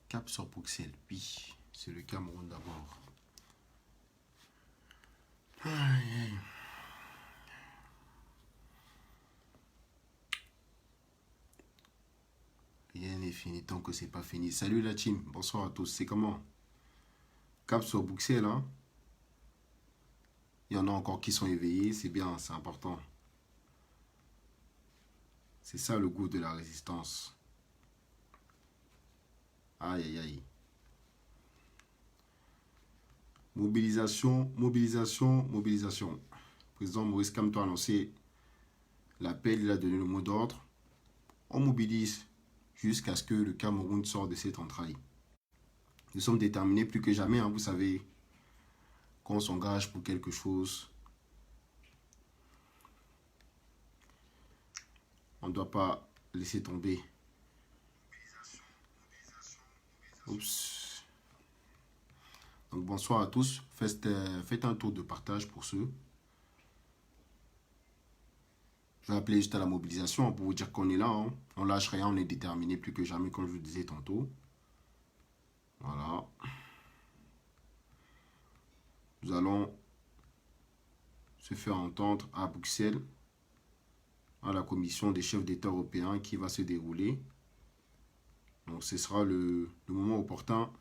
Cap sur Bruxelles, oui. C'est le Cameroun d'abord. Rien n'est fini tant que c'est pas fini. Salut la team, bonsoir à tous. C'est comment? Cap sur Bruxelles, hein? Il y en a encore qui sont éveillés, c'est bien, c'est important. C'est ça le goût de la résistance. Aïe aïe aïe. Mobilisation, mobilisation, mobilisation. Le président Maurice Kamto a annoncé l'appel, il a donné le mot d'ordre. On mobilise jusqu'à ce que le Cameroun sorte de cette entrailles. Nous sommes déterminés plus que jamais, hein, vous savez, quand on s'engage pour quelque chose, on ne doit pas laisser tomber. Oups. Donc bonsoir à tous. Faites un tour de partage pour ceux. Je vais appeler juste à la mobilisation pour vous dire qu'on est là. Hein. On lâche rien, on est déterminé plus que jamais, comme je vous disais tantôt. Voilà. Nous allons se faire entendre à Bruxelles, à la commission des chefs d'État européens qui va se dérouler. Donc ce sera le moment opportun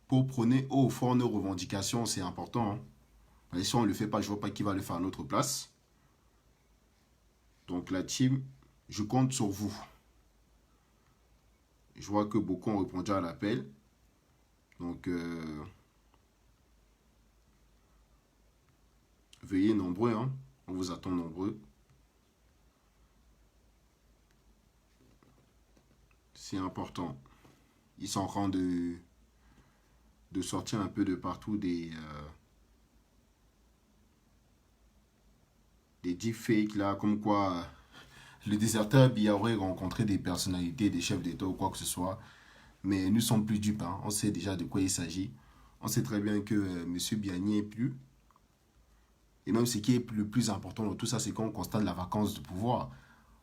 pour prôner haut ou fort nos revendications, c'est important. Hein. Et si on ne le fait pas, je ne vois pas qui va le faire à notre place. Donc la team, je compte sur vous. Je vois que beaucoup ont répondu à l'appel. Donc veuillez nombreux, hein. On vous attend nombreux. C'est important. Ils sont en train de sortir un peu de partout des deepfakes là, comme quoi le déserteur Biya aurait rencontré des personnalités, des chefs d'État ou quoi que ce soit. Mais nous sommes plus dupes, hein. On sait déjà de quoi il s'agit. On sait très bien que M. Biya n'y est plus. Et même ce qui est le plus important dans tout ça, c'est qu'on constate la vacance de pouvoir.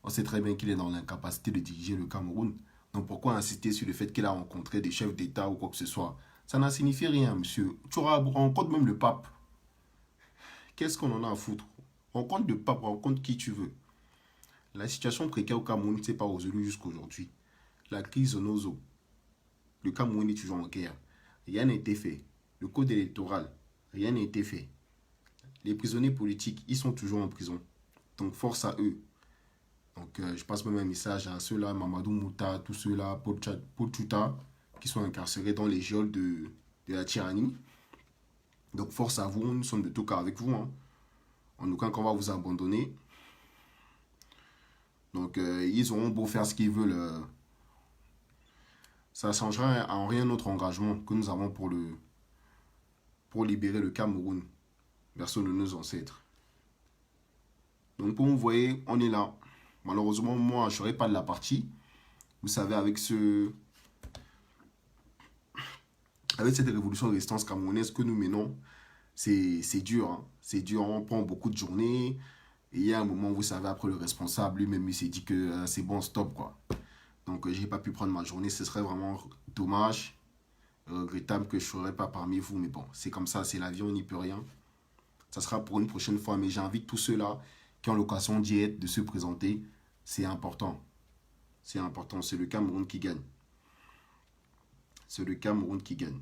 On sait très bien qu'il est dans l'incapacité de diriger le Cameroun. Donc pourquoi insister sur le fait qu'il a rencontré des chefs d'État ou quoi que ce soit? Ça n'en signifie rien, monsieur. Tu rencontres même le pape. Qu'est-ce qu'on en a à foutre? Rencontre le pape, rencontre qui tu veux. La situation précaire au Cameroun ne s'est pas résolue jusqu'à aujourd'hui. La crise de nos eaux. Le Cameroun est toujours en guerre. Rien n'a été fait. Le code électoral, rien n'a été fait. Les prisonniers politiques, ils sont toujours en prison. Donc force à eux. Donc je passe même un message à ceux-là, Mamadou Mouta, tous ceux-là, Paul Chuta, qui sont incarcérés dans les geôles de la tyrannie. Donc force à vous, nous sommes de tout cas avec vous. Hein. En aucun cas on va vous abandonner. Donc ils auront beau faire ce qu'ils veulent. Ça ne changera en rien notre engagement que nous avons pour libérer le Cameroun, berceau de nos ancêtres. Donc pour vous voyez, on est là. Malheureusement, moi, je ne serai pas de la partie. Vous savez, avec cette révolution de résistance camerounaise que nous menons, c'est dur. Hein. C'est dur, on prend beaucoup de journées. Et il y a un moment, vous savez, après le responsable, lui-même, il s'est dit que c'est bon, stop, quoi. Donc, je n'ai pas pu prendre ma journée. Ce serait vraiment dommage, regrettable que je ne serais pas parmi vous. Mais bon, c'est comme ça, c'est la vie, on n'y peut rien. Ça sera pour une prochaine fois. Mais j'invite tous ceux-là qui ont l'occasion d'y être, de se présenter. C'est important. C'est important. C'est le Cameroun qui gagne. C'est le Cameroun qui gagne.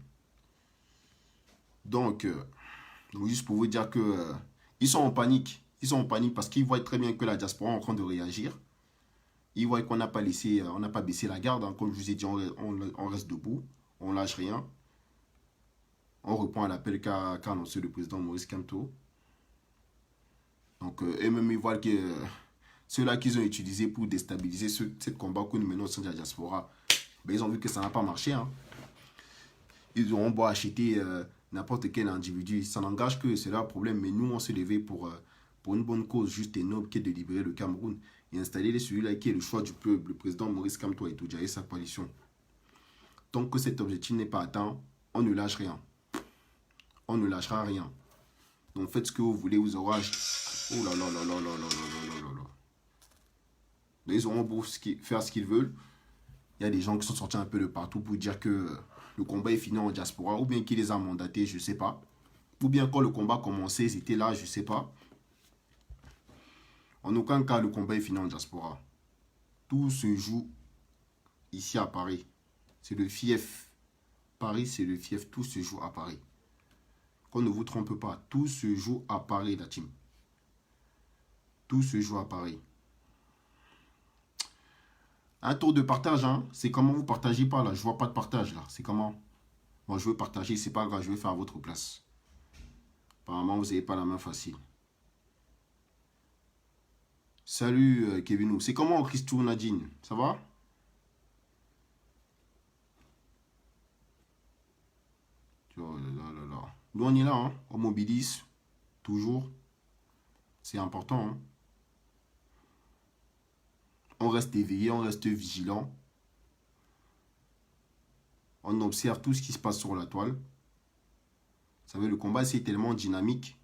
Donc juste pour vous dire que ils sont en panique. Ils sont en panique parce qu'ils voient très bien que la diaspora est en train de réagir. Ils voient qu'on n'a pas laissé, on n'a pas baissé la garde. Hein. Comme je vous ai dit, on reste debout. On lâche rien. On reprend à l'appel qu'a annoncé le président Maurice Kamto. Donc, eux-mêmes, ils voient que ceux-là qu'ils ont utilisés pour déstabiliser ce combat que nous menons au sein de la diaspora, ben, ils ont vu que ça n'a pas marché. Hein. Ils auront beau acheter n'importe quel individu. Ça n'engage que c'est leur problème. Mais nous, on s'est levé pour une bonne cause juste et noble qui est de libérer le Cameroun et installer celui-là qui est le choix du peuple, le président Maurice Kamto Toudja et sa coalition. Tant que cet objectif n'est pas atteint, on ne lâche rien. On ne lâchera rien. Donc faites ce que vous voulez, vous aurez... Oh là là là là là là là là là là. Mais ils auront beau faire ce qu'ils veulent. Il y a des gens qui sont sortis un peu de partout pour dire que le combat est fini en diaspora, ou bien qui les a mandatés, je ne sais pas. Ou bien quand le combat commençait, ils étaient là, je ne sais pas. En aucun cas, le combat est fini en diaspora. Tout se joue ici à Paris. C'est le fief. Paris, c'est le fief. Tout se joue à Paris. Qu'on ne vous trompe pas. Tout se joue à Paris, la team. Tout se joue à Paris. Un tour de partage, hein. C'est comment vous partagez pas là. Je vois pas de partage là. C'est comment? Bon, je veux partager, c'est pas grave, je vais faire à votre place. Apparemment, vous n'avez pas la main facile. Salut Kevin. C'est comment Christou Nadine? Ça va? Oh là là là. Nous on est là, hein. On mobilise toujours. C'est important, hein. On reste éveillé, on reste vigilant. On observe tout ce qui se passe sur la toile. Vous savez, le combat, c'est tellement dynamique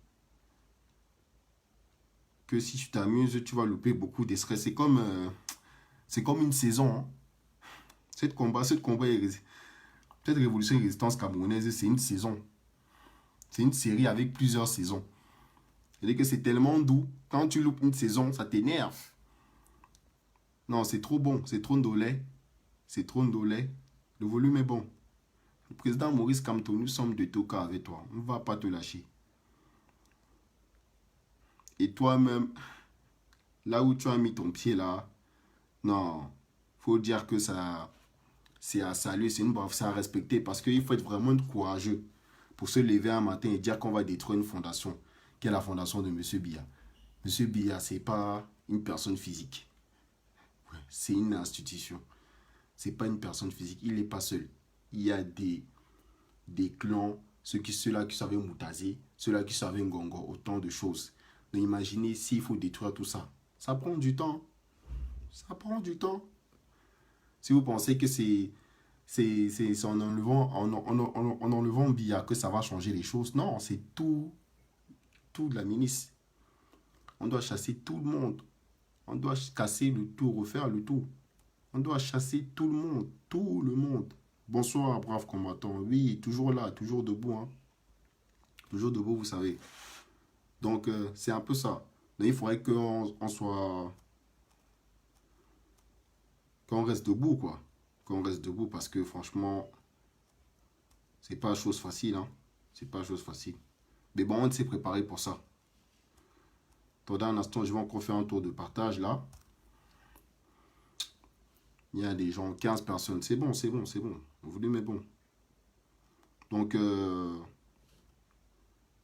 que si tu t'amuses, tu vas louper beaucoup de stress. C'est comme une saison, hein. Cette combat cette révolution et résistance camerounaise, c'est une saison. C'est une série avec plusieurs saisons. C'est-à-dire que c'est tellement doux. Quand tu loupes une saison, ça t'énerve. Non, c'est trop bon. C'est trop ndolé. C'est trop ndolé. Le volume est bon. Le président Maurice Kamto, nous sommes de Toka avec toi. On ne va pas te lâcher. Et toi-même, là où tu as mis ton pied là, non, faut dire que ça, c'est à saluer, c'est une brave, c'est à respecter parce qu'il faut être vraiment courageux pour se lever un matin et dire qu'on va détruire une fondation, qui est la fondation de M. Biya. M. Biya, c'est pas une personne physique. Ouais, c'est une institution. C'est pas une personne physique. Il n'est pas seul. Il y a des clans, ceux-là qui savaient Moutazi, ceux-là qui savaient Ngongo, autant de choses. Donc imaginez s'il faut détruire tout ça. Ça prend du temps. Ça prend du temps. Si vous pensez que c'est en enlevant Biya que ça va changer les choses, non, c'est tout de la milice. On doit chasser tout le monde. On doit casser le tout, refaire le tout. On doit chasser tout le monde. Tout le monde. Bonsoir, brave combattant. Oui, toujours là, toujours debout, hein. Toujours debout, vous savez. Donc, c'est un peu ça. Mais il faudrait qu'on reste debout, quoi. Qu'on reste debout parce que, franchement, c'est pas chose facile, hein. C'est pas chose facile. Mais bon, on s'est préparé pour ça. Attendez un instant, je vais encore faire un tour de partage, là. Il y a des gens, 15 personnes. C'est bon, c'est bon, c'est bon. Vous voulez, mais bon. Donc,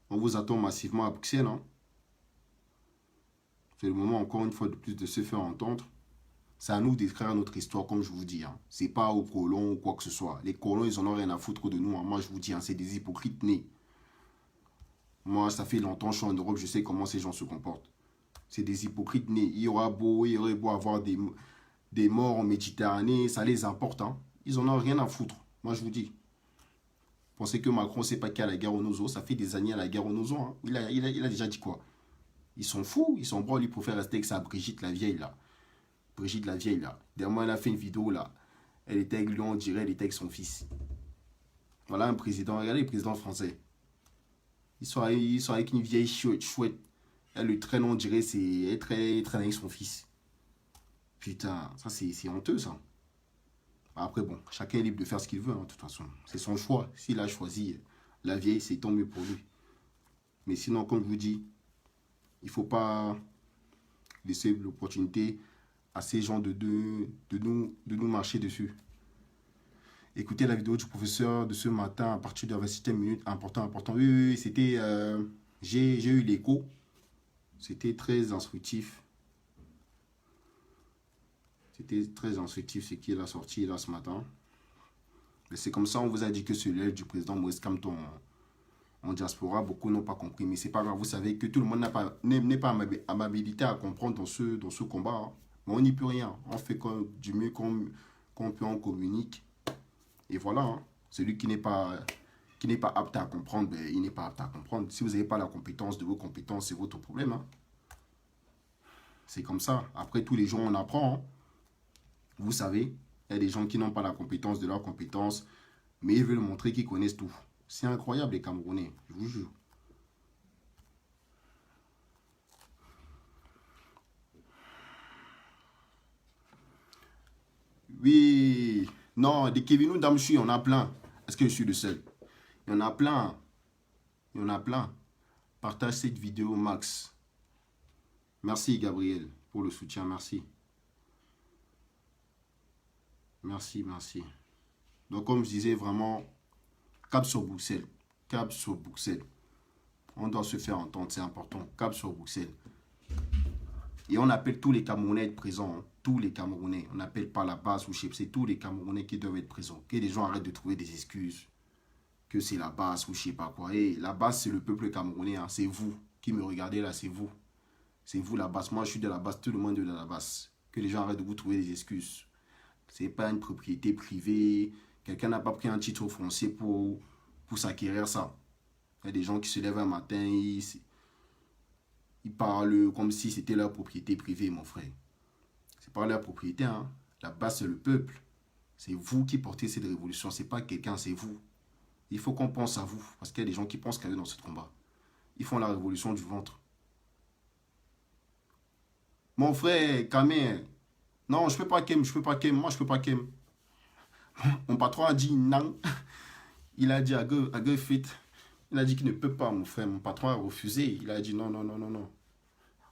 on vous attend massivement à Bruxelles, hein. C'est le moment, encore une fois de plus, de se faire entendre. C'est à nous d'écrire notre histoire, comme je vous dis, hein. C'est pas aux colons ou quoi que ce soit. Les colons, ils en ont rien à foutre de nous, hein. Moi, je vous dis, hein, c'est des hypocrites nés. Moi, ça fait longtemps que je suis en Europe, je sais comment ces gens se comportent. C'est des hypocrites nés. Il y aurait beau avoir des morts en Méditerranée, ça les importe, hein. Ils en ont rien à foutre. Moi, je vous dis. Pensez que Macron ne sait pas qu'il y a la guerre au Nozo. Ça fait des années à la guerre au Nozo, hein. Il a déjà dit quoi? Ils sont fous, ils sont bras, lui, pour faire rester avec sa Brigitte la vieille, là. Brigitte la vieille, là. Dernièrement, elle a fait une vidéo, là. Elle était avec lui, on dirait, elle était avec son fils. Voilà un président. Regardez le président français. Ils sont avec une vieille chouette. Elle le traîne, on dirait, elle traîne avec son fils. Putain, ça, c'est honteux, ça. Après, bon, chacun est libre de faire ce qu'il veut, hein, de toute façon. C'est son choix. S'il a choisi la vieille, c'est tant mieux pour lui. Mais sinon, comme je vous dis, il ne faut pas laisser l'opportunité à ces gens de nous marcher dessus. Écoutez la vidéo du professeur de ce matin à partir de 27 minutes. Important. Oui, c'était... j'ai eu l'écho. C'était très instructif. C'était très instructif ce qu'il a sorti là ce matin. Mais c'est comme ça, on vous a dit que c'est l'aile du président Maurice Kamto en diaspora. Beaucoup n'ont pas compris. Mais c'est pas grave, vous savez que tout le monde n'est pas amabilité à comprendre dans ce combat, hein. Mais on n'y peut rien. On fait du mieux qu'on peut, on communique. Et voilà, hein. Celui qui n'est pas apte à comprendre, ben, il n'est pas apte à comprendre. Si vous n'avez pas la compétence de vos compétences, c'est votre problème, hein. C'est comme ça. Après, tous les jours, on apprend, hein. Vous savez, Il y a des gens qui n'ont pas la compétence de leur compétence, mais ils veulent montrer qu'ils connaissent tout. C'est incroyable les Camerounais, je vous jure. Oui, non, des Kevin Damchi, on a plein. Est-ce que je suis le seul? Il y en a plein. Il y en a plein. Partage cette vidéo, Max. Merci, Gabriel, pour le soutien. Merci. Merci, merci. Donc, comme je disais, vraiment, cap sur Bruxelles. Cap sur Bruxelles. On doit se faire entendre, c'est important. Cap sur Bruxelles. Et on appelle tous les Camerounais à être présents. Hein. Tous les Camerounais. On n'appelle pas la base ou chef. C'est tous les Camerounais qui doivent être présents. Que les gens arrêtent de trouver des excuses. Que c'est la base ou je sais pas quoi. Et la base, c'est le peuple camerounais. Hein. C'est vous qui me regardez là, c'est vous. C'est vous la base. Moi, je suis de la base. Tout le monde est de la base. Que les gens arrêtent de vous trouver des excuses. C'est pas une propriété privée. Quelqu'un n'a pas pris un titre foncier pour s'acquérir ça. Il y a des gens qui se lèvent un matin, ils parlent comme si c'était leur propriété privée, mon frère. C'est pas leur propriété, hein. La base, c'est le peuple. C'est vous qui portez cette révolution. C'est pas quelqu'un, c'est vous. Il faut qu'on pense à vous. Parce qu'il y a des gens qui pensent qu'à eux dans ce combat. Ils font la révolution du ventre. Mon frère, Kamé, non, je peux pas Kem, je peux pas Kem. Moi, je peux pas Kem. Mon patron a dit non. Il a dit à Fit. Il a dit qu'il ne peut pas, mon frère. Mon patron a refusé. Il a dit non, non, non, non, non.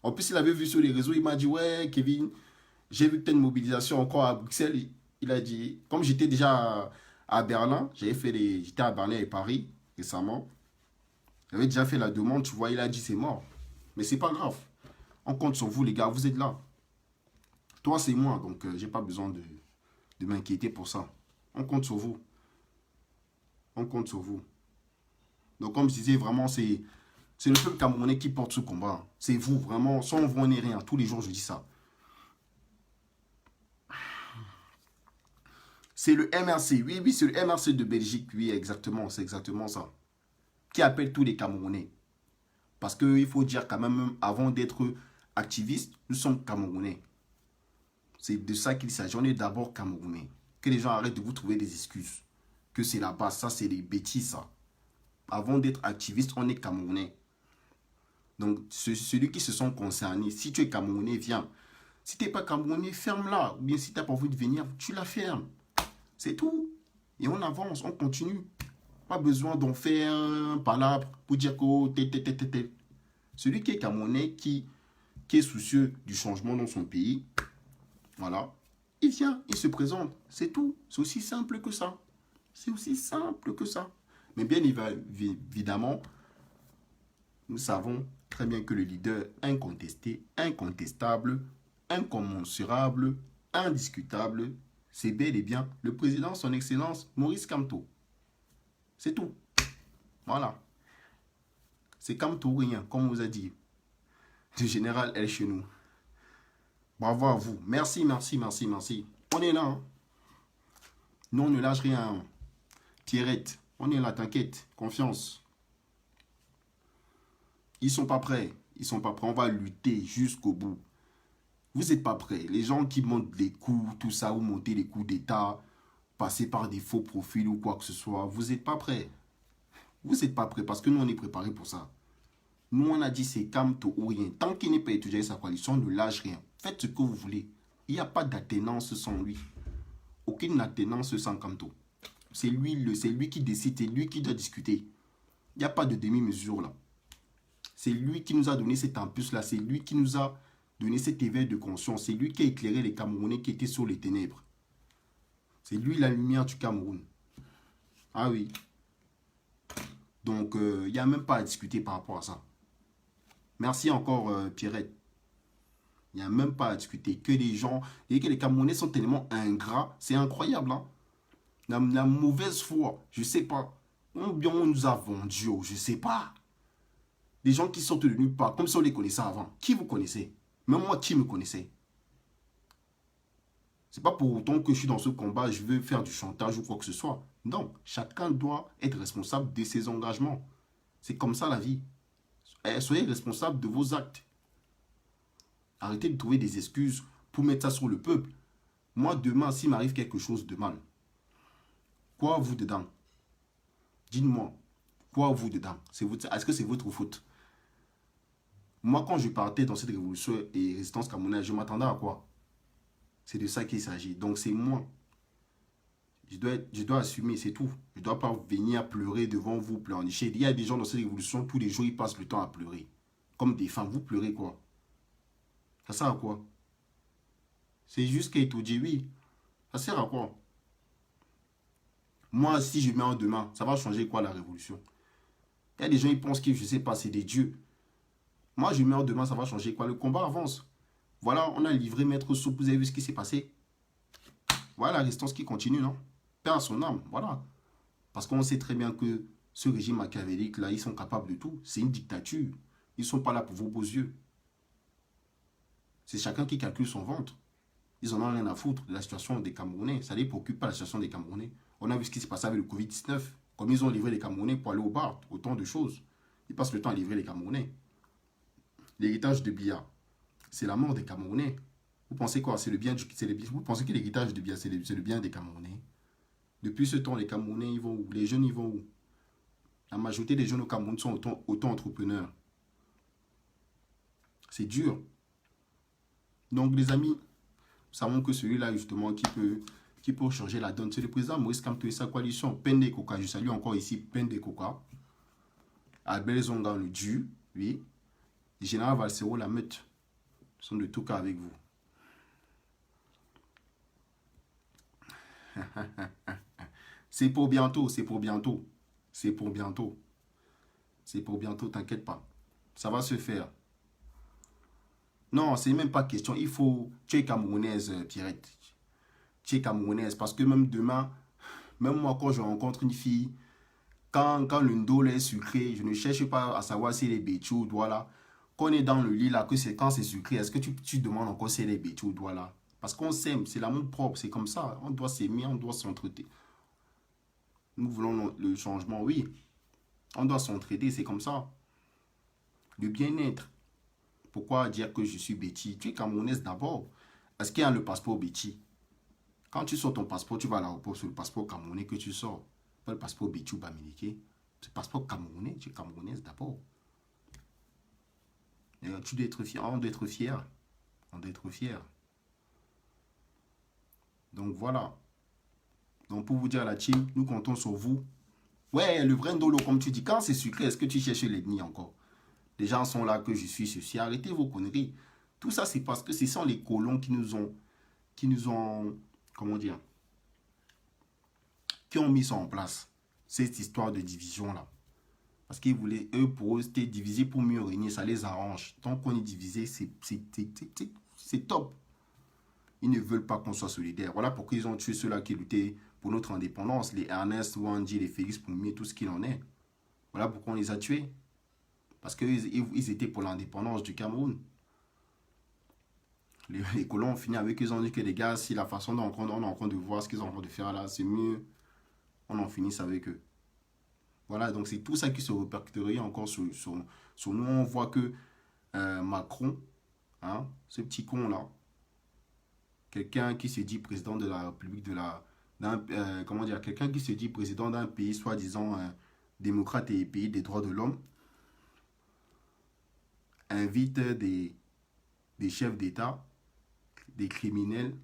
En plus, il avait vu sur les réseaux, il m'a dit, ouais, Kevin, j'ai vu que tu as une mobilisation encore à Bruxelles. Il a dit, comme j'étais déjà à Berlin, j'étais à Berlin et Paris récemment. J'avais déjà fait la demande, tu vois, il a dit, c'est mort. Mais c'est pas grave. On compte sur vous, les gars, vous êtes là. Toi, c'est moi, donc j'ai pas besoin de m'inquiéter pour ça. On compte sur vous. On compte sur vous. Donc, comme je disais, vraiment, c'est le peuple camerounais qui porte ce combat. C'est vous, vraiment. Sans vous, on n'est rien. Tous les jours, je dis ça. C'est le MRC. Oui, oui, c'est le MRC de Belgique. Oui, exactement. C'est exactement ça. Qui appelle tous les Camerounais. Parce qu'il faut dire quand même, avant d'être activistes, nous sommes Camerounais. C'est de ça qu'il s'agit. On est d'abord Camerounais. Que les gens arrêtent de vous trouver des excuses. Que c'est la base. Ça, c'est des bêtises, ça. Avant d'être activiste, on est Camerounais. Donc, celui qui se sent concerné, si tu es Camerounais, viens. Si tu n'es pas Camerounais, ferme-la. Ou bien si tu n'as pas envie de venir, tu la fermes. C'est tout. Et on avance, on continue. Pas besoin d'en faire un palabre pour dire que celui qui est Camerounais, qui est soucieux du changement dans son pays, voilà, il vient, il se présente. C'est tout. C'est aussi simple que ça. C'est aussi simple que ça. Mais bien évidemment, nous savons très bien que le leader incontesté, incontestable, incommensurable, indiscutable, c'est bel et bien le président, son excellence, Maurice Kamto. C'est tout. Voilà. C'est Kamto rien, comme on vous a dit. Le général El Chenou. Bravo à vous. Merci, merci, merci, merci. On est là. Hein. Nous, on ne lâche rien. Pierrette, on est là, t'inquiète. Confiance. Ils sont pas prêts. Ils sont pas prêts. On va lutter jusqu'au bout. Vous n'êtes pas prêts. Les gens qui montent les coups, tout ça, ou monter les coups d'État, passer par des faux profils ou quoi que ce soit, vous n'êtes pas prêts. Vous n'êtes pas prêts parce que nous, on est préparés pour ça. Nous, on a dit c'est Kamto ou rien. Tant qu'il n'est pas étudié sa coalition, ne lâche rien. Faites ce que vous voulez. Il n'y a pas d'attenance sans lui. Aucune attenance sans Kamto. C'est lui qui décide, c'est lui qui doit discuter. Il n'y a pas de demi-mesure là. C'est lui qui nous a donné cette impulse-là. C'est lui qui nous a donné cet éveil de conscience. C'est lui qui a éclairé les Camerounais qui étaient sur les ténèbres. C'est lui la lumière du Cameroun. Ah oui. Donc, il n'y a même pas à discuter par rapport à ça. Merci encore, Pierrette. Il n'y a même pas à discuter. Que les gens, et que les Camerounais sont tellement ingrats, c'est incroyable. Hein? La mauvaise foi, je ne sais pas. Ou bien on nous a vendus, je ne sais pas. Des gens qui sortent de nulle part, comme si on les connaissait avant. Qui vous connaissez? Même moi, qui me connaissait? C'est pas pour autant que je suis dans ce combat, je veux faire du chantage ou quoi que ce soit. Non, chacun doit être responsable de ses engagements. C'est comme ça la vie. Soyez responsable de vos actes. Arrêtez de trouver des excuses pour mettre ça sur le peuple. Moi, demain, s'il m'arrive quelque chose de mal, quoi vous dedans? Dites-moi, quoi vous dedans? Est-ce que c'est votre faute? Moi, quand je partais dans cette révolution et résistance camerounaise, je m'attendais à quoi? C'est de ça qu'il s'agit. Donc, c'est moi. Je dois assumer, c'est tout. Je ne dois pas venir pleurer devant vous, pleurnicher. Il y a des gens dans cette révolution, tous les jours, ils passent le temps à pleurer. Comme des femmes, vous pleurez quoi? Ça sert à quoi? C'est juste qu'il dit oui. Ça sert à quoi? Moi, si je mets en demain, ça va changer quoi la révolution? Il y a des gens, ils pensent que, je ne sais pas, c'est des dieux. Moi, je mets en demain, ça va changer quoi? Le combat avance. Voilà, on a livré Maître Soupe, vous avez vu ce qui s'est passé? Voilà la résistance qui continue, non? Perd son âme, voilà. Parce qu'on sait très bien que ce régime machiavélique, là, ils sont capables de tout. C'est une dictature. Ils ne sont pas là pour vos beaux yeux. C'est chacun qui calcule son ventre. Ils en ont rien à foutre de la situation des Camerounais. Ça ne les préoccupe pas la situation des Camerounais. On a vu ce qui s'est passé avec le Covid-19. Comme ils ont livré les Camerounais pour aller au bar. Autant de choses. Ils passent le temps à livrer les Camerounais. L'héritage de Biya, c'est la mort des Camerounais. Vous pensez quoi? C'est le bien vous pensez que l'héritage de Biya, c'est le bien des Camerounais? Depuis ce temps, les Camerounais, ils vont où? Les jeunes, ils vont où? La majorité des jeunes au Cameroun sont auto-entrepreneurs. C'est dur. Donc, les amis, nous savons que celui-là, justement, qui peut changer la donne, c'est le président Maurice Kamto et sa coalition. Pende Koka, je salue encore ici Pende Koka. Albert Zonga, le Dieu, oui. Général Valsero, la meute, sont de tout cas avec vous. C'est pour bientôt, c'est pour bientôt. C'est pour bientôt. C'est pour bientôt, t'inquiète pas. Ça va se faire. Non, c'est même pas question. Il faut... Tu es camerounaise, Pierrette. Tu es camerounaise. Parce que même demain, même moi, quand je rencontre une fille, quand le ndole est sucré, je ne cherche pas à savoir si elle est bêtue ou voilà. Quand on est dans le lit, là, que c'est quand c'est sucré, est-ce que tu demandes encore si elle est bêtue ou voilà? Parce qu'on s'aime, c'est l'amour propre, c'est comme ça. On doit s'aimer, on doit s'entraider. Nous voulons le changement, oui. On doit s'entraider, c'est comme ça. Le bien-être. Pourquoi dire que je suis Betty? Tu es camerounaise d'abord. Est-ce qu'il y a le passeport Betty? Quand tu sors ton passeport, tu vas à l'aéroport sur le passeport camerounais que tu sors. Pas le passeport Betty ou Bamileke. C'est le passeport camerounais. Tu es camerounaise d'abord. Tu dois être fier. On doit être fier. On doit être fier. Donc voilà. Donc pour vous dire la team, nous comptons sur vous. Ouais, le vrai ndolo, comme tu dis, quand c'est sucré, est-ce que tu cherches l'ethnie encore? Les gens sont là que je suis ceci. Arrêtez vos conneries. Tout ça, c'est parce que ce sont les colons qui nous ont, comment dire, qui ont mis ça en place. Cette histoire de division-là. Parce qu'ils voulaient, eux, pour eux, c'était diviser pour mieux régner. Ça les arrange. Tant qu'on est divisé, c'est top. Ils ne veulent pas qu'on soit solidaire. Voilà pourquoi ils ont tué ceux-là qui luttaient pour notre indépendance. Les Ernest, Wandi, les Félix Poumier, tout ce qu'il en est. Voilà pourquoi on les a tués. Parce qu'ils étaient pour l'indépendance du Cameroun. Les colons ont fini avec eux, ils ont dit que les gars, si la façon dont on est en train de voir ce qu'ils ont en train de faire là, c'est mieux, on en finisse avec eux. Voilà, donc c'est tout ça qui se répercuterait encore sur nous. On voit que Macron, hein, ce petit con là, quelqu'un qui se dit président de la République comment dire, quelqu'un qui se dit président d'un pays soi-disant démocrate et pays des droits de l'homme, invite des chefs d'État, des criminels,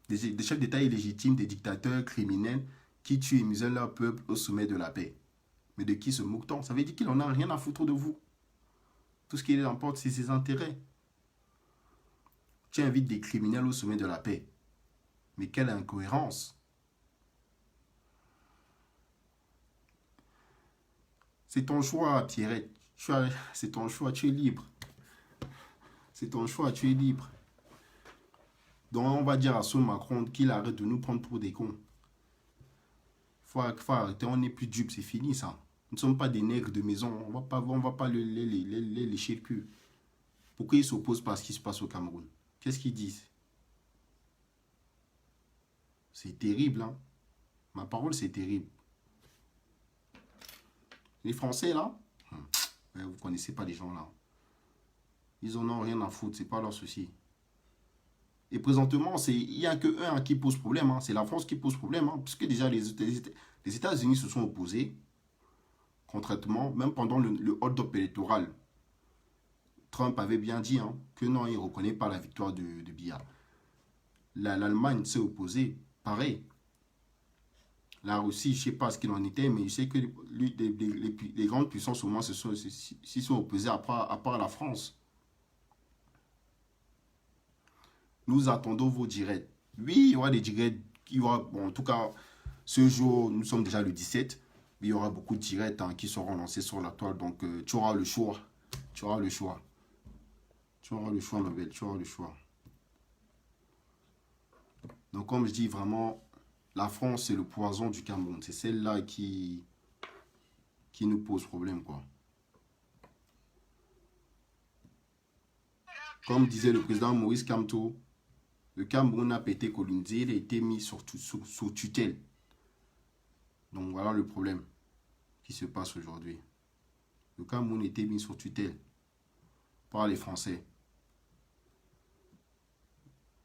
des chefs d'État illégitimes, des dictateurs criminels qui tuent et muselent leur peuple au sommet de la paix. Mais de qui se moque-t-on? Ça veut dire qu'il n'en a rien à foutre de vous. Tout ce qui importe, c'est ses intérêts. Tu invites des criminels au sommet de la paix. Mais quelle incohérence! C'est ton choix, Pierrette. C'est ton choix, tu es libre. C'est ton choix, tu es libre. Donc on va dire à ce Macron qu'il arrête de nous prendre pour des cons. Faut arrêter, on n'est plus dupes, c'est fini ça. Nous ne sommes pas des nègres de maison, on va pas les lécher le cul. Pourquoi ils s'opposent pas à ce qui se passe au Cameroun? Qu'est-ce qu'ils disent? C'est terrible, hein. Ma parole, c'est terrible. Les Français, là, vous ne connaissez pas les gens, là. Ils en ont rien à foutre, c'est pas leur souci. Et présentement, il n'y a que un qui pose problème, hein. C'est la France qui pose problème, hein, puisque déjà les États-Unis se sont opposés, concrètement, même pendant le hold-up électoral. Trump avait bien dit, hein, que non, il ne reconnaît pas la victoire de Biya. L'Allemagne s'est opposée, pareil. La Russie, je ne sais pas ce qu'il en était, mais je sais que les grandes puissances au moins s'y sont opposées à part la France. Nous attendons vos directs. Oui, il y aura des directs. Bon, en tout cas, ce jour, nous sommes déjà le 17. Mais il y aura beaucoup de directs, hein, qui seront lancés sur la toile. Donc, tu auras le choix. Tu auras le choix. Tu auras le choix, ma belle. Tu auras le choix. Donc, comme je dis, vraiment, la France, c'est le poison du Cameroun. C'est celle-là qui nous pose problème, quoi. Comme disait le président Maurice Kamto, le Cameroun n'a pas été colonisé, il a été mis sous tutelle. Donc voilà le problème qui se passe aujourd'hui. Le Cameroun a été mis sous tutelle par les Français.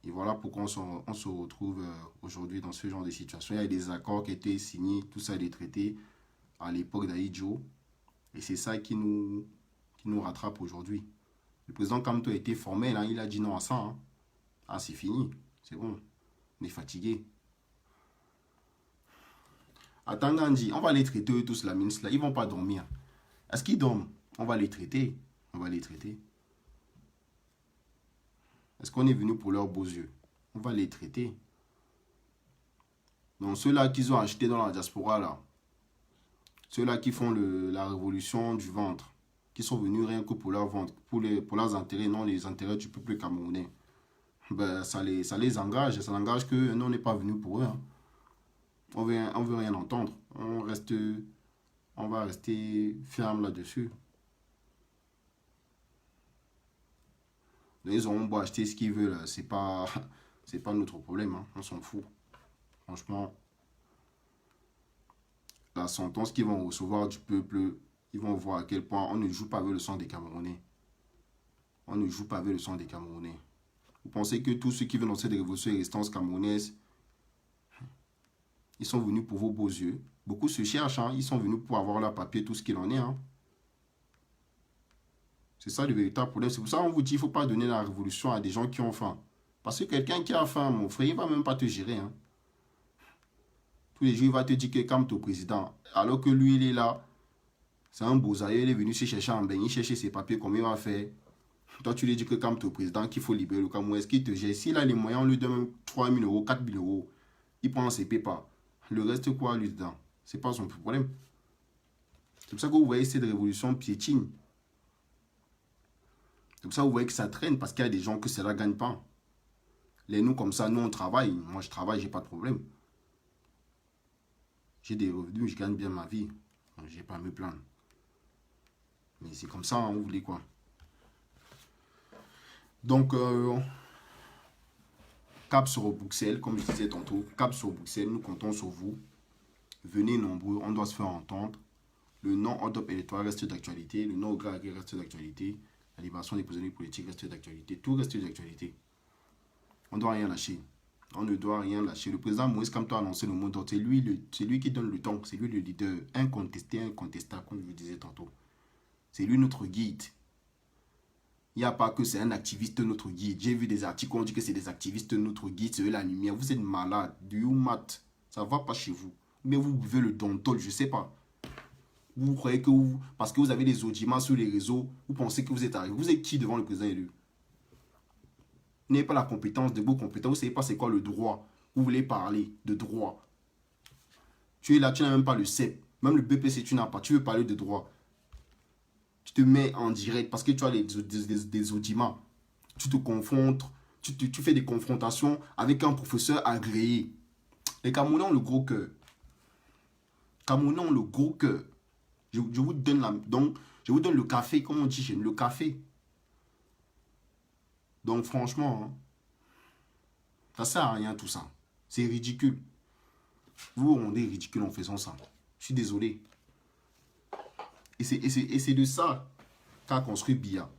Et voilà pourquoi on se retrouve aujourd'hui dans ce genre de situation. Il y a des accords qui ont été signés, tout ça des traités à l'époque d'Aïdjo. Et c'est ça qui nous rattrape aujourd'hui. Le président Kamto a été formel, hein, il a dit non à ça. Hein. Ah, c'est fini, c'est bon, on est fatigué. Attends, Gandhi, on va les traiter eux tous, la ministre, là, ils vont pas dormir. Est-ce qu'ils dorment? On va les traiter, on va les traiter. Est-ce qu'on est venu pour leurs beaux yeux? On va les traiter. Donc ceux-là qu'ils ont achetés dans la diaspora, là, ceux-là qui font la révolution du ventre, qui sont venus rien que pour leur ventre, pour leurs intérêts, non les intérêts du peuple camerounais, ben, ça les engage, ça n'engage que nous, on n'est pas venu pour eux. Hein. On veut rien entendre. On va rester ferme là-dessus. Ils auront beau acheter ce qu'ils veulent, c'est pas notre problème, hein. On s'en fout. Franchement, la sentence qu'ils vont recevoir du peuple, ils vont voir à quel point on ne joue pas avec le sang des Camerounais. On ne joue pas avec le sang des Camerounais. Vous pensez que tous ceux qui veulent lancer des révolutions et résistances camerounaises, ils sont venus pour vos beaux yeux. Beaucoup se cherchent, hein. Ils sont venus pour avoir leur papier, tout ce qu'il en est. Hein. C'est ça le véritable problème. C'est pour ça qu'on vous dit qu'il ne faut pas donner la révolution à des gens qui ont faim. Parce que quelqu'un qui a faim, mon frère, il ne va même pas te gérer. Hein. Tous les jours, il va te dire que comme ton président, alors que lui, il est là, c'est un beau-aïeux, il est venu se chercher en bain, il cherche ses papiers, comment il va faire. Toi, tu lui dis que comme ton président, qu'il faut libérer le Cameroun, est-ce qu'il te gère? S'il a les moyens, on lui donne même 3 000 euros, 4 000 euros. Il prend ses pépas. Le reste, quoi, lui, dedans? C'est pas son problème. C'est pour ça que vous voyez cette révolution piétine. C'est pour ça que vous voyez que ça traîne, parce qu'il y a des gens que cela ne gagne pas. Les nous, comme ça, nous, on travaille. Moi, je travaille, j'ai pas de problème. J'ai des revenus, je gagne bien ma vie. Je n'ai pas à me plaindre. Mais c'est comme ça, hein, vous voulez quoi? Donc, cap sur Bruxelles, comme je disais tantôt, cap sur Bruxelles, nous comptons sur vous. Venez nombreux, on doit se faire entendre. Le non-hold-up électoral reste d'actualité, le non-grag reste d'actualité, la libération des prisonniers politiques reste d'actualité, tout reste d'actualité. On ne doit rien lâcher. On ne doit rien lâcher. Le président Moïse Kamto a annoncé le mot d'ordre. C'est lui qui donne le ton. C'est lui le leader incontesté, incontestable, comme je vous disais tantôt. C'est lui notre guide. Il n'y a pas que c'est un activiste notre guide. J'ai vu des articles où on dit que c'est des activistes notre guide, c'est eux la lumière. Vous êtes malade, du mat. Ça ne va pas chez vous. Mais vous buvez le Dontol, je ne sais pas. Vous croyez que parce que vous avez des audiments sur les réseaux, vous pensez que vous êtes arrivé. Vous êtes qui devant le président élu? Vous n'avez pas la compétence de vos compétences. Vous ne savez pas c'est quoi le droit. Vous voulez parler de droit. Tu es là, tu n'as même pas le CEP. Même le BPC, tu n'as pas. Tu veux parler de droit. Tu te mets en direct parce que tu as des audiments. Tu te confrontes. Tu fais des confrontations avec un professeur agréé. Les Camerounais ont le gros cœur. Camerounais ont le gros cœur. Je vous donne je vous donne le café, comme on dit chez nous, le café. Donc franchement, hein, ça sert à rien tout ça. C'est ridicule. Vous rendez ridicule en faisant ça. Je suis désolé. Et c'est de ça qu'a construit Biya.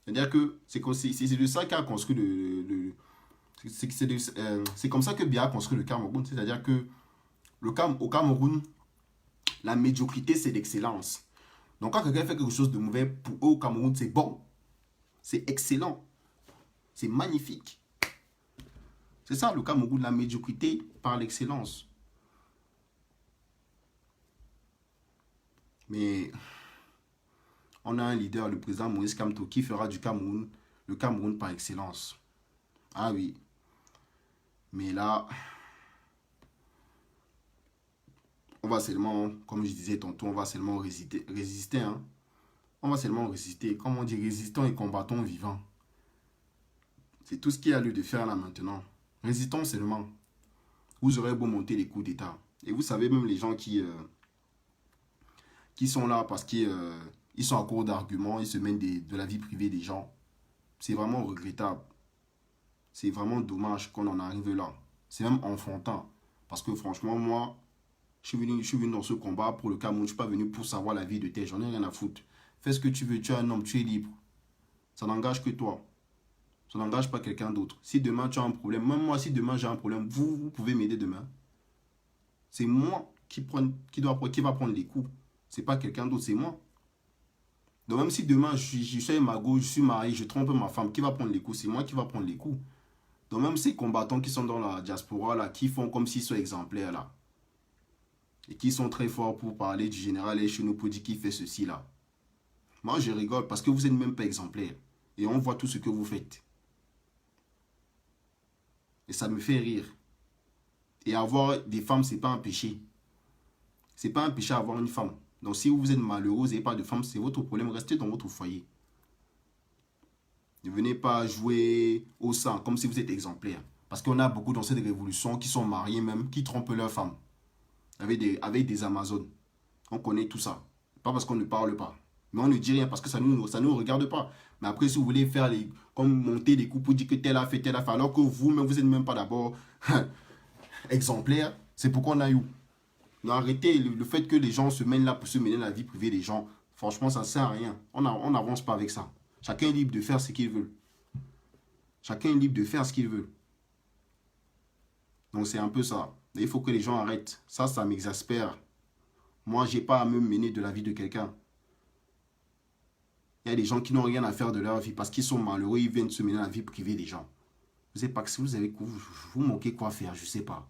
C'est-à-dire que c'est de ça qu'a construit C'est comme ça que Biya a construit le Cameroun. C'est-à-dire que au Cameroun, la médiocrité, c'est l'excellence. Donc quand quelqu'un fait quelque chose de mauvais, pour eux au Cameroun, c'est bon. C'est excellent. C'est magnifique. C'est ça le Cameroun, la médiocrité par l'excellence. Mais on a un leader, le président Moïse Kamto, qui fera du Cameroun le Cameroun par excellence. Ah oui. Mais là, on va seulement, comme je disais tantôt, on va seulement résister, hein. On va seulement résister. Comme on dit, résistons et combattons vivants. C'est tout ce qu'il y a lieu de faire là maintenant. Résistons seulement. Vous aurez beau monter les coups d'État. Et vous savez, même les gens qui sont là parce qu'ils sont à court d'arguments, ils se mêlent de la vie privée des gens. C'est vraiment regrettable. C'est vraiment dommage qu'on en arrive là. C'est même enfantin. Parce que franchement, moi, je suis venu dans ce combat pour le Cameroun. Je ne suis pas venu pour savoir la vie de tes. J'en ai rien à foutre. Fais ce que tu veux. Tu es un homme, tu es libre. Ça n'engage que toi. Ça n'engage pas quelqu'un d'autre. Si demain tu as un problème, même moi, si demain j'ai un problème, vous pouvez m'aider demain. C'est moi qui va prendre les coups. C'est pas quelqu'un d'autre, c'est moi. Donc même si demain je suis magot, je suis marié, je trompe ma femme, qui va prendre les coups? C'est moi qui va prendre les coups. Donc même ces combattants qui sont dans la diaspora, là, qui font comme s'ils sont exemplaires, là, et qui sont très forts pour parler du général Echenopodi qui fait ceci, là. Moi, je rigole parce que vous n'êtes même pas exemplaires. Et on voit tout ce que vous faites. Et ça me fait rire. Et avoir des femmes, c'est pas un péché. C'est pas un péché avoir une femme. Donc si vous êtes malheureux, vous n'avez pas de femme, c'est votre problème. Restez dans votre foyer. Ne venez pas jouer au sang comme si vous êtes exemplaire. Parce qu'on a beaucoup dans cette révolution qui sont mariés même, qui trompent leurs femmes. Avec des Amazones. On connaît tout ça. Pas parce qu'on ne parle pas. Mais on ne dit rien parce que ça ne nous regarde pas. Mais après, si vous voulez faire comme monter des coups pour dire que tel a fait, alors que vous-même, vous n'êtes même pas d'abord exemplaire, c'est pourquoi on a eu. Non, arrêtez le fait que les gens se mènent là pour se mêler dans la vie privée des gens. Franchement, ça ne sert à rien. On n'avance pas avec ça. Chacun est libre de faire ce qu'il veut. Chacun est libre de faire ce qu'il veut. Donc c'est un peu ça. Et il faut que les gens arrêtent. Ça m'exaspère. Moi, je n'ai pas à me mêler de la vie de quelqu'un. Il y a des gens qui n'ont rien à faire de leur vie parce qu'ils sont malheureux, ils viennent se mêler dans la vie privée des gens. Vous savez pas que si vous manquez quoi faire, je ne sais pas.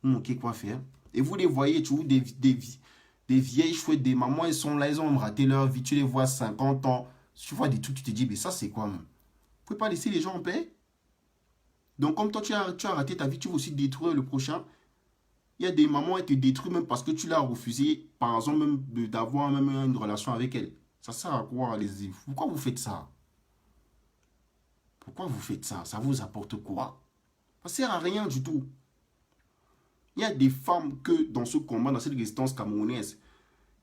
Vous manquez quoi faire. Et vous les voyez, tu vois, des vieilles chouettes, des mamans, elles sont là, elles ont raté leur vie. Tu les vois 50 ans. Tu vois des trucs, tu te dis, mais ça c'est quoi même? Vous ne pouvez pas laisser les gens en paix? Donc comme toi, tu as raté ta vie, tu veux aussi détruire le prochain. Il y a des mamans, elles te détruisent même parce que tu l'as refusé, par exemple, même d'avoir même une relation avec elle. Ça sert à quoi, les... Pourquoi vous faites ça? Pourquoi vous faites ça? Ça vous apporte quoi? Ça sert à rien du tout. Il y a des femmes que dans ce combat, dans cette résistance camerounaise,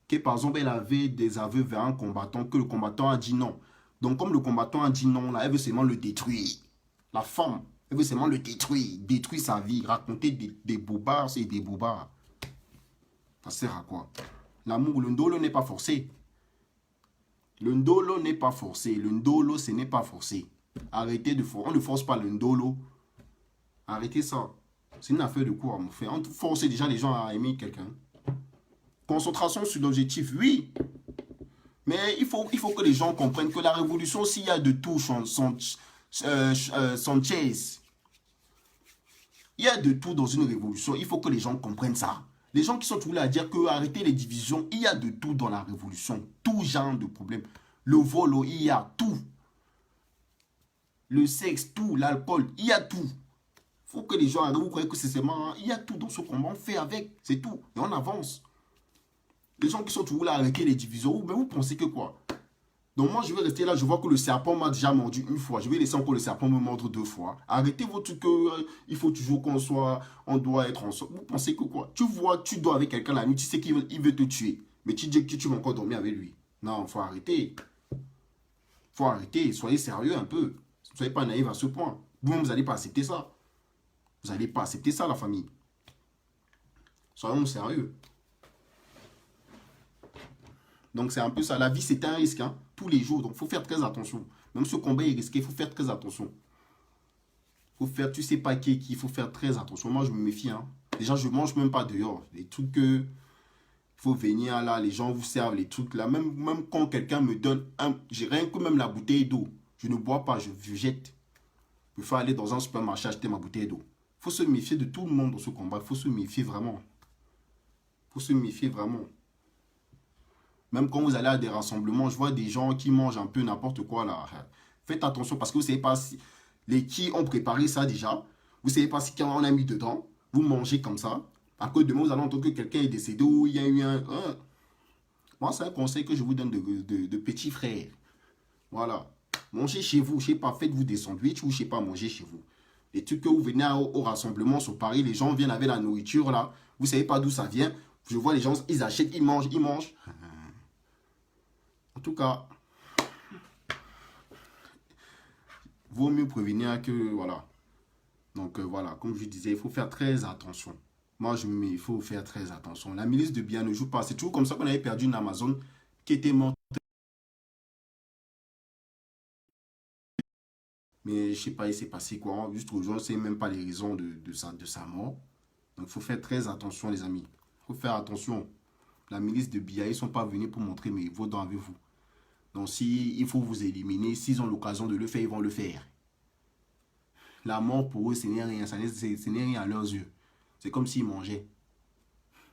que par exemple, elle avait des aveux vers un combattant, que le combattant a dit non. Donc comme le combattant a dit non, là, elle veut seulement le détruire. La femme, elle veut seulement le détruire sa vie, raconter des bobards et des bobards. Ça sert à quoi? L'amour, le ndolo n'est pas forcé. Le ndolo n'est pas forcé. Le ndolo, ce n'est pas forcé. Arrêtez de forcer. On ne force pas le ndolo. Arrêtez ça. C'est une affaire de quoi on fait. On force déjà les gens à aimer quelqu'un. Concentration sur l'objectif, oui. Mais il faut que les gens comprennent que la révolution, s'il y a de tout, Sanchez, il y a de tout dans une révolution. Il faut que les gens comprennent ça. Les gens qui sont toujours là à dire que arrêtez les divisions, il y a de tout dans la révolution. Tout genre de problème. Le vol, il y a tout. Le sexe, tout. L'alcool, il y a tout. Il faut que les gens arrivent, vous croyez que c'est seulement... Il y a tout dans ce combat, on fait avec, c'est tout. Et on avance. Les gens qui sont toujours là à arrêter les divisions, mais vous pensez que quoi? Donc moi, je vais rester là, je vois que le serpent m'a déjà mordu une fois. Je vais laisser encore le serpent me mordre 2 fois. Arrêtez votre truc que il faut toujours qu'on soit, on doit être ensemble. Vous pensez que quoi? Tu vois, tu dors avec quelqu'un la nuit, tu sais qu'il veut te tuer. Mais tu dis que tu vas encore dormir avec lui. Non, faut arrêter. Faut arrêter, soyez sérieux un peu. Soyez pas naïfs à ce point. Vous-même, vous n'allez pas accepter ça. Vous n'allez pas accepter ça, la famille. Soyons sérieux. Donc c'est un peu ça. La vie, c'est un risque, hein, tous les jours. Donc il faut faire très attention. Même ce combat est risqué, il faut faire très attention. Faut faire, tu sais pas qui est qui, il faut faire très attention. Moi, je me méfie. Hein. Déjà, je mange même pas dehors. Les trucs que il faut venir là, les gens vous servent les trucs là. Même quand quelqu'un me donne j'ai rien que même la bouteille d'eau. Je ne bois pas, je jette. Il faut aller dans un supermarché acheter ma bouteille d'eau. Il faut se méfier de tout le monde dans ce combat. Il faut se méfier vraiment. Il faut se méfier vraiment. Même quand vous allez à des rassemblements, je vois des gens qui mangent un peu n'importe quoi là. Faites attention parce que vous ne savez pas si les qui ont préparé ça déjà. Vous ne savez pas si quand on a mis dedans. Vous mangez comme ça. À cause de demain, vous allez entendre que quelqu'un est décédé ou il y a eu un... Moi, c'est un conseil que je vous donne de petit frère. Voilà. Mangez chez vous. Je ne sais pas, faites-vous des sandwichs ou je ne sais pas, mangez chez vous. Les trucs que vous venez au rassemblement sur Paris, les gens viennent avec la nourriture là. Vous ne savez pas d'où ça vient. Je vois les gens, ils achètent, ils mangent, ils mangent. En tout cas, vaut mieux prévenir que, voilà. Donc voilà, comme je disais, il faut faire très attention. Moi, il faut faire très attention. La milice de Biya ne joue pas. C'est toujours comme ça qu'on avait perdu une Amazon qui était morte. Mais je sais pas, il s'est passé quoi. Juste aujourd'hui, on ne sait même pas les raisons de sa mort. Donc il faut faire très attention, les amis. Il faut faire attention. La milice de Biya, ils ne sont pas venus pour montrer mes vos dents avec vous. Donc si il faut vous éliminer, s'ils ont l'occasion de le faire, ils vont le faire. La mort pour eux, ce n'est rien. Ce n'est rien à leurs yeux. C'est comme s'ils mangeaient.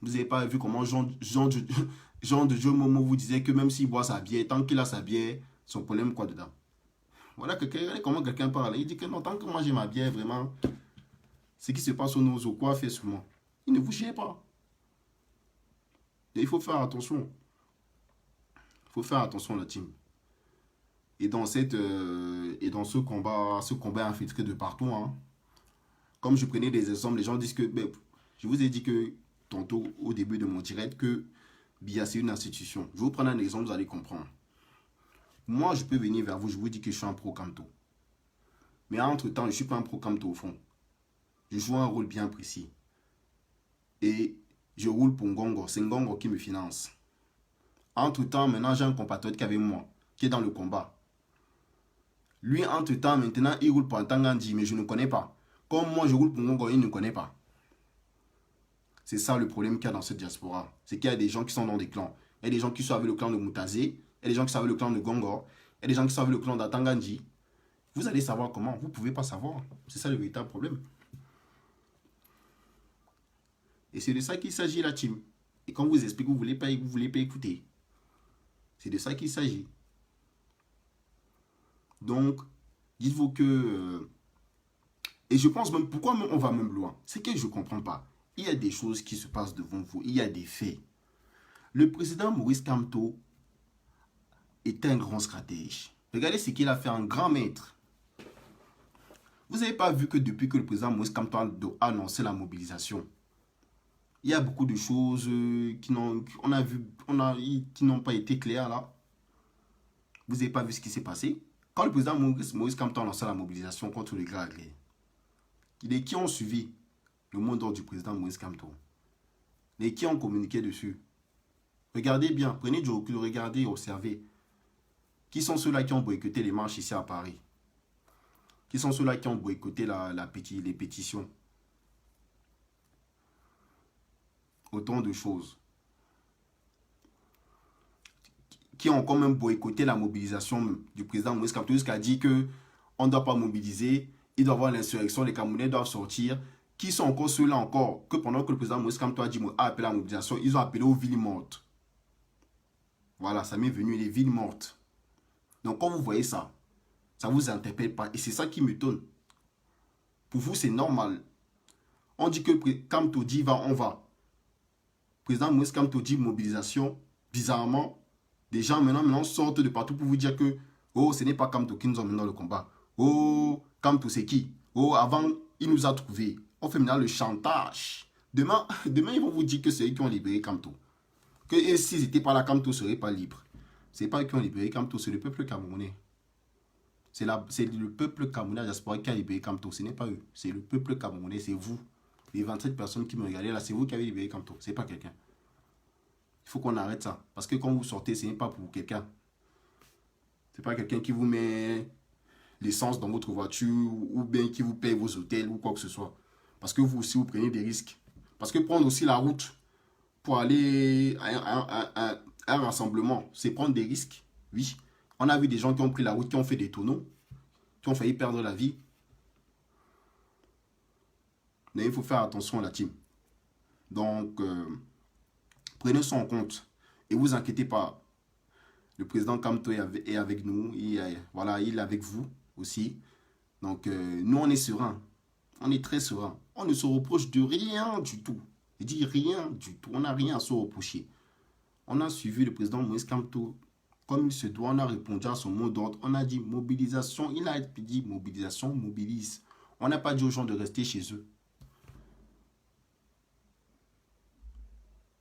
Vous n'avez pas vu comment Jean de Dieu Momo vous disait que même s'il boit sa bière, tant qu'il a sa bière, son problème quoi dedans. Voilà comment quelqu'un parle. Il dit que non, tant que moi j'ai ma bière, vraiment, ce qui se passe au nos ou quoi fait sur moi. Il ne vous gère pas. Et il faut faire attention. Il faut faire attention, la team. Et dans ce combat infiltré de partout, hein, comme je prenais des exemples, les gens disent que, ben, je vous ai dit que tantôt au début de mon direct que Biya c'est une institution. Je vais vous prendre un exemple, vous allez comprendre. Moi, je peux venir vers vous, je vous dis que je suis un pro Kamto. Mais entre-temps, je ne suis pas un pro Kamto au fond. Je joue un rôle bien précis. Et je roule pour Ngongo. C'est Ngongo qui me finance. Entre-temps, maintenant, j'ai un compatriote qui est avec moi, qui est dans le combat. Lui, entre-temps, maintenant, il roule pour Ntangandi, mais je ne connais pas. Comme moi, je roule pour Ngongo, il ne connaît pas. C'est ça le problème qu'il y a dans cette diaspora. C'est qu'il y a des gens qui sont dans des clans. Il y a des gens qui sont avec le clan de Mutaze. Il y a des gens qui sont avec le clan de Gongo. Il y a des gens qui sont avec le clan d'Atangandi. Vous allez savoir comment. Vous ne pouvez pas savoir. C'est ça le véritable problème. Et c'est de ça qu'il s'agit, la team. Et quand vous explique, vous ne voulez pas écouter. C'est de ça qu'il s'agit. Donc, dites-vous que... et je pense même, pourquoi on va même loin? C'est que je ne comprends pas. Il y a des choses qui se passent devant vous. Il y a des faits. Le président Maurice Kamto est un grand stratège. Regardez ce qu'il a fait, un grand maître. Vous n'avez pas vu que depuis que le président Maurice Kamto a annoncé la mobilisation, il y a beaucoup de choses qui n'ont pas été claires là. Vous n'avez pas vu ce qui s'est passé. Quand le président Maurice Kamto a lancé la mobilisation contre le Grand Agré, les qui ont suivi le mot d'ordre du président Maurice Kamto, les qui ont communiqué dessus. Regardez bien, prenez du recul, regardez, observez. Qui sont ceux-là qui ont boycotté les marches ici à Paris? Qui sont ceux-là qui ont boycotté les pétitions? Autant de choses. Qui ont quand même boycotté la mobilisation du président Maurice Kamto jusqu'à dire qu'on ne doit pas mobiliser, il doit y avoir l'insurrection, les Camerounais doivent sortir. Qui sont encore ceux-là encore que pendant que le président Maurice Kamto a appelé la mobilisation, ils ont appelé aux villes mortes. Voilà, ça m'est venu, les villes mortes. Donc quand vous voyez ça, ça ne vous interpelle pas. Et c'est ça qui m'étonne. Pour vous, c'est normal. On dit que Kamto dit va, on va. Président Maurice Kamto dit mobilisation. Bizarrement, des gens maintenant sortent de partout pour vous dire que oh, ce n'est pas Kamto qui nous emmène dans le combat. Oh, Kamto c'est qui? Oh, avant, il nous a trouvés. On fait maintenant le chantage. Demain, ils vont vous dire que c'est eux qui ont libéré Kamto. Que s'ils n'étaient pas là, Kamto ne serait pas libre. Ce n'est pas eux qui ont libéré Kamto, c'est le peuple camerounais. C'est le peuple camerounais diaspora qui a libéré Kamto. Ce n'est pas eux. C'est le peuple camerounais, c'est vous. Les 27 personnes qui me regardaient là, c'est vous qui avez libéré Kamto. Ce n'est pas quelqu'un. Il faut qu'on arrête ça. Parce que quand vous sortez, ce n'est pas pour quelqu'un. Ce n'est pas quelqu'un qui vous met l'essence dans votre voiture ou bien qui vous paye vos hôtels ou quoi que ce soit. Parce que vous aussi, vous prenez des risques. Parce que prendre aussi la route pour aller à un rassemblement, c'est prendre des risques. Oui. On a vu des gens qui ont pris la route, qui ont fait des tonneaux, qui ont failli perdre la vie. Mais il faut faire attention à la team. Donc, prenez ça en compte. Et vous inquiétez pas. Le président Kamto est avec nous. Voilà, il est avec vous aussi. Donc, nous, on est serein. On est très serein. On ne se reproche de rien du tout. Je dis rien du tout. On n'a rien à se reprocher. On a suivi le président Moïse Kamto comme il se doit. On a répondu à son mot d'ordre. On a dit mobilisation. Il a dit mobilisation, mobilise. On n'a pas dit aux gens de rester chez eux.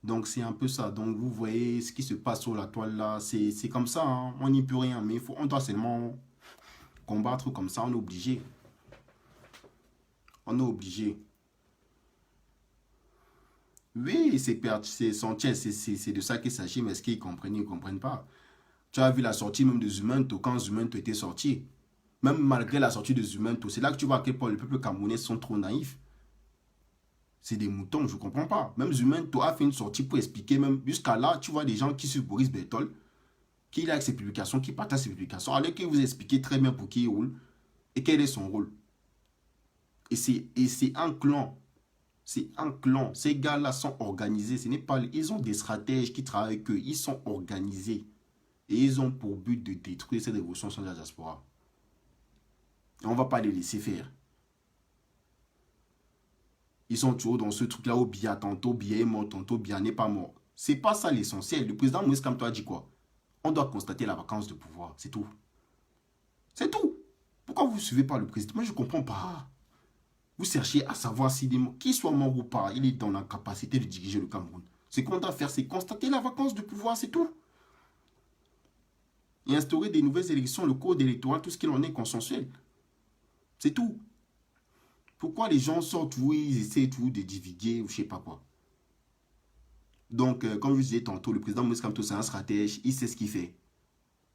Donc, c'est un peu ça. Donc, vous voyez ce qui se passe sur la toile là. C'est comme ça. Hein. On n'y peut rien. Mais on doit seulement combattre comme ça. On est obligé. On est obligé. Oui, c'est son chest. C'est de ça qu'il s'agit. Mais est-ce qu'ils comprennent? Ils ne comprennent pas. Tu as vu la sortie même de Zumento quand Zumento était sorti. Même malgré la sortie de Zumento. C'est là que tu vois à quel point le peuple camerounais sont trop naïfs. C'est des moutons, je ne comprends pas. Même Zumento a fait une sortie pour expliquer, même jusqu'à là, tu vois des gens qui suivent Boris Bertol, qui like ses publications, qui partagent ses publications, alors qu'il vous explique très bien pour qui il roule et quel est son rôle. Et c'est un clan. C'est un clan. Ces gars-là sont organisés. Ce n'est pas, ils ont des stratèges qui travaillent avec eux. Ils sont organisés. Et ils ont pour but de détruire cette révolution sur la diaspora. Et on ne va pas les laisser faire. Ils sont toujours dans ce truc-là où Biya, tantôt Biya est mort, tantôt Biya n'est pas mort. C'est pas ça l'essentiel. Le président Moïse Kamto a dit quoi? On doit constater la vacance de pouvoir. C'est tout. C'est tout. Pourquoi vous ne suivez pas le président? Moi, je ne comprends pas. Vous cherchez à savoir si qu'il soit mort ou pas, il est dans la capacité de diriger le Cameroun. Ce qu'on doit faire, c'est constater la vacance de pouvoir, c'est tout. Et instaurer des nouvelles élections, le code électoral, tout ce qu'il en est consensuel. C'est tout. Pourquoi les gens sortent, oui, ils essaient tout de divulguer ou je ne sais pas quoi. Donc, comme je vous disais tantôt, le président Moïse Kamto, c'est un stratège, il sait ce qu'il fait.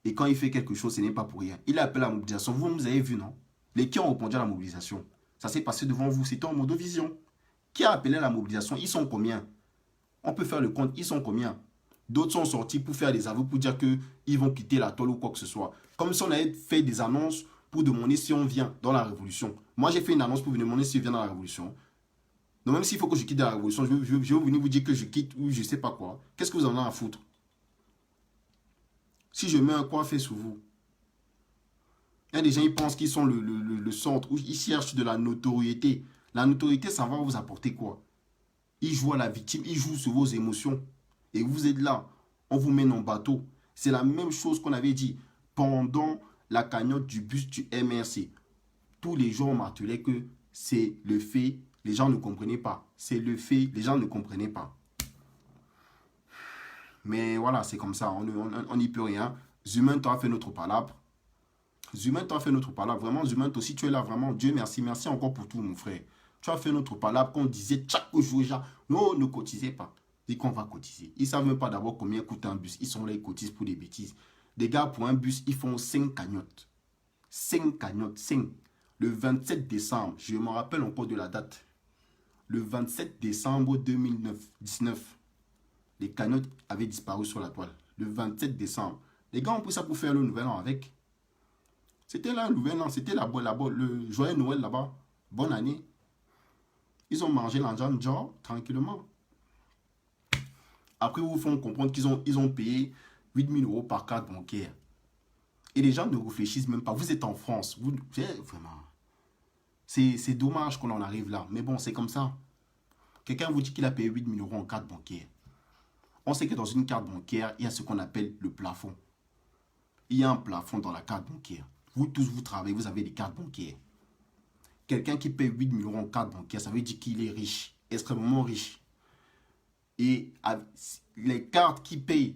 Et quand il fait quelque chose, ce n'est pas pour rien. Il a appelé à la mobilisation. Vous avez vu, non? Les qui ont répondu à la mobilisation? Ça s'est passé devant vous, c'était en mode vision. Qui a appelé à la mobilisation? Ils sont combien? On peut faire le compte, ils sont combien? D'autres sont sortis pour faire des aveux, pour dire qu'ils vont quitter la toile ou quoi que ce soit. Comme si on avait fait des annonces pour demander si on vient dans la révolution. Moi, j'ai fait une annonce pour vous demander si je viens dans la révolution. Donc, même s'il faut que je quitte la révolution, je vais venir vous dire que je quitte ou je ne sais pas quoi. Qu'est-ce que vous en avez à foutre? Si je mets un coin fait sur vous. Il y a des gens qui pensent qu'ils sont le centre, où ils cherchent de la notoriété. La notoriété, ça va vous apporter quoi? Ils jouent à la victime, ils jouent sur vos émotions. Et vous êtes là, on vous mène en bateau. C'est la même chose qu'on avait dit pendant la cagnotte du bus du MRC. Tous les gens martelaient que c'est le fait, les gens ne comprenaient pas. C'est le fait, les gens ne comprenaient pas. Mais voilà, c'est comme ça, on n'y peut rien. Zumento a fait notre palabre. Zumento a fait notre palabre. Vraiment, Zumento, si tu es là, vraiment, Dieu merci, merci encore pour tout, mon frère. Tu as fait notre palabre qu'on disait chaque jour, non, ne cotisez pas. Dit qu'on va cotiser. Ils ne savent même pas d'abord combien coûte un bus. Ils sont là, ils cotisent pour des bêtises. Des gars, pour un bus, ils font 5 cagnottes. 5 cagnottes, 5. Le 27 décembre, je me rappelle encore de la date. Le 27 décembre 2019, les cagnottes avaient disparu sur la toile. Le 27 décembre. Les gars ont pris ça pour faire le nouvel an avec. C'était là le nouvel an, c'était le joyeux Noël là-bas. Bonne année. Ils ont mangé l'argent genre tranquillement. Après, ils vous font comprendre qu'ils ont payé 8 000 € par carte bancaire. Et les gens ne réfléchissent même pas. Vous êtes en France. Vraiment. C'est dommage qu'on en arrive là. Mais bon, c'est comme ça. Quelqu'un vous dit qu'il a payé 8 000 € en carte bancaire. On sait que dans une carte bancaire, il y a ce qu'on appelle le plafond. Il y a un plafond dans la carte bancaire. Vous tous, vous travaillez, vous avez des cartes bancaires. Quelqu'un qui paye 8 000 € en carte bancaire, ça veut dire qu'il est riche, extrêmement riche. Et les cartes qui payent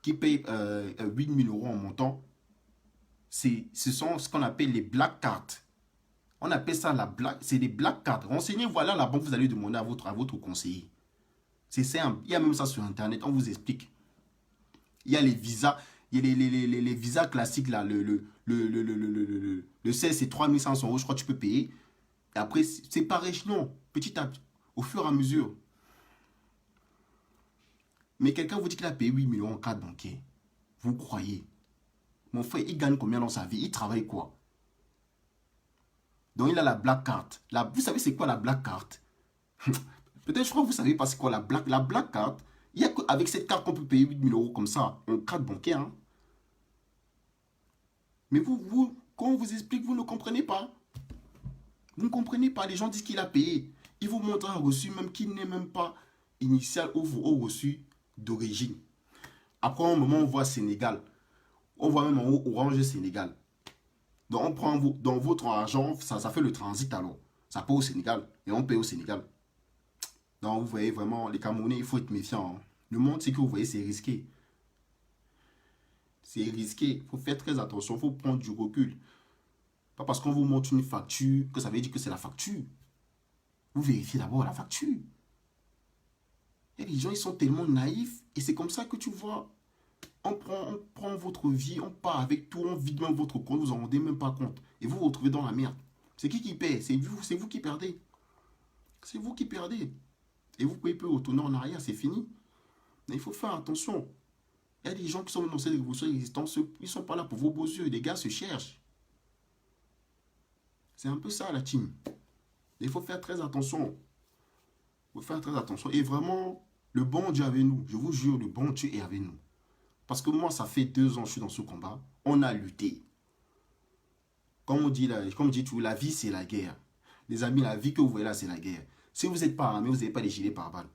8 000 € en montant, ce sont ce qu'on appelle les black cards. On appelle ça c'est des black cards. Renseignez-vous, voilà la banque, vous allez demander à votre conseiller. C'est simple. Il y a même ça sur Internet, on vous explique. Il y a les visas, il y a les visas classiques, là, le Le 16, c'est 3500 euros, je crois que tu peux payer. Et après, c'est par échelon, petit à petit, au fur et à mesure. Mais quelqu'un vous dit qu'il a payé 8 millions en carte bancaire. Vous croyez? Mon frère, il gagne combien dans sa vie? Il travaille quoi? Donc, il a la black card. Vous savez c'est quoi la black card? Peut-être, je crois que vous savez pas c'est quoi la black card. Il n'y a qu'avec cette carte qu'on peut payer 8 000 euros comme ça, en carte bancaire. Hein. Mais quand on vous explique, vous ne comprenez pas. Vous ne comprenez pas. Les gens disent qu'il a payé. Ils vous montrent un reçu même qui n'est même pas initial au reçu d'origine. Après un moment, on voit Sénégal. On voit même en haut Orange Sénégal. Donc on prend dans votre argent, ça fait le transit alors. Ça paye au Sénégal et on paye au Sénégal. Donc vous voyez vraiment, les Camerounais, il faut être méfiant. Hein. Le monde, c'est que vous voyez, c'est risqué. C'est risqué. Il faut faire très attention. Il faut prendre du recul. Pas parce qu'on vous montre une facture que ça veut dire que c'est la facture. Vous vérifiez d'abord la facture. Et les gens, ils sont tellement naïfs. Et c'est comme ça que tu vois. On prend votre vie, on part avec tout, on vide même votre compte, vous en rendez même pas compte. Et vous vous retrouvez dans la merde. C'est qui paie? C'est vous qui perdez. C'est vous qui perdez. Et vous pouvez plus retourner en arrière, c'est fini. Mais il faut faire attention. Il y a des gens qui sont dans cette révolution existence, ils ne sont pas là pour vos beaux yeux. Les gars se cherchent. C'est un peu ça la team. Il faut faire très attention. Il faut faire très attention. Et vraiment, le bon Dieu est avec nous. Je vous jure, le bon Dieu est avec nous. Parce que moi, ça fait 2 ans que je suis dans ce combat. On a lutté. Comme on dit, toujours, la vie, c'est la guerre. Les amis, la vie que vous voyez là, c'est la guerre. Si vous n'êtes pas armé, vous n'avez pas des gilets pare-balles.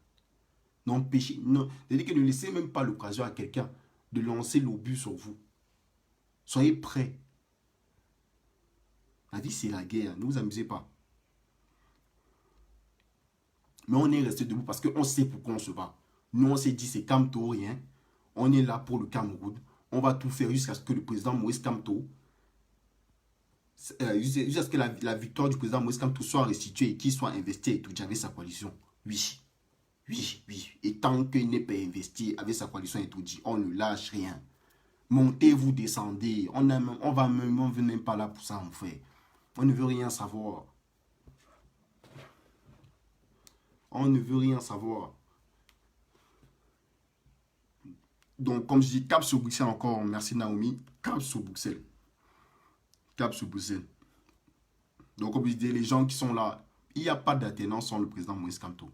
N'empêchez, non, c'est-à-dire que ne laissez même pas l'occasion à quelqu'un de lancer l'obus sur vous. Soyez prêts. La vie, c'est la guerre. Ne vous amusez pas. Mais on est resté debout parce qu'on sait pourquoi on se bat. Nous, on s'est dit, c'est Kamto, rien. On est là pour le Cameroun. On va tout faire jusqu'à ce que le président Moïse Kamto, jusqu'à ce que la victoire du président Moïse Kamto soit restituée et qu'il soit investi et tout, avec sa coalition. Oui. Oui, oui. Et tant qu'il n'est pas investi avec sa coalition et tout dit, on ne lâche rien. Montez, vous descendez. On ne veut même pas là pour ça, mon frère. On ne veut rien savoir. On ne veut rien savoir. Donc, comme je dis, cap sur Bruxelles encore. Merci Naomi. Cap sur Bruxelles. Cap sur Bruxelles. Donc, comme je dis, les gens qui sont là, il n'y a pas d'attenance sans le président Moïse Kamto.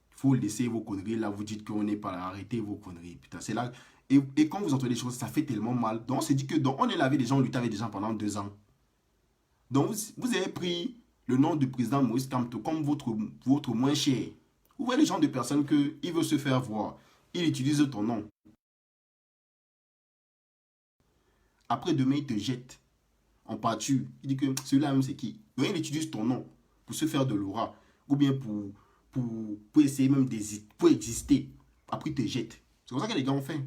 Il faut laisser vos conneries. Là, vous dites qu'on n'est pas là. Arrêtez vos conneries. Putain, c'est là. Et quand vous entendez des choses, ça fait tellement mal. Donc, on s'est dit que on est là avec des gens, on luttait avec des gens pendant 2 ans. Donc, vous avez pris le nom du président Moïse Kamto comme votre moins cher. Vous voyez les gens de personnes qu'il veut se faire voir. Il utilise ton nom. Après, demain, il te jette en pâture. Il dit que celui-là même, c'est qui? Donc, il utilise ton nom pour se faire de l'aura. Ou bien pour essayer même pour exister. Après, il te jette. C'est comme ça que les gars ont fait.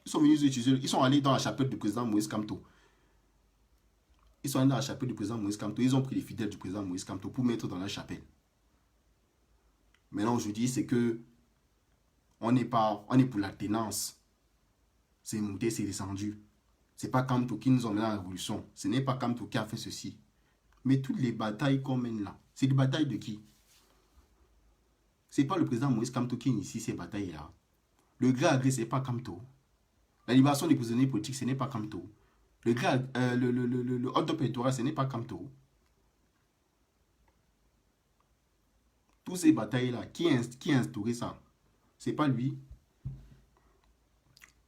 Ils sont venus utiliser. Ils sont allés dans la chapelle du président Moïse Kamto. Ils sont allés dans la chapelle du président Moïse Kamto. Ils ont pris les fidèles du président Moïse Kamto pour mettre dans la chapelle. Maintenant, aujourd'hui, c'est que on est pour la tenance. C'est monté, c'est descendu. C'est pas Kamto qui nous emmène à la révolution. Ce n'est pas Kamto qui a fait ceci. Mais toutes les batailles qu'on mène là, c'est des batailles de qui? C'est pas le président Moïse Kamto qui initie ces batailles-là. Le gré à gré, c'est pas Kamto. La libération des prisonniers politiques, ce n'est pas Kamto. Le hot-up électoral, ce n'est pas Kamto. Toutes ces batailles-là, qui a instauré ça? C'est pas lui.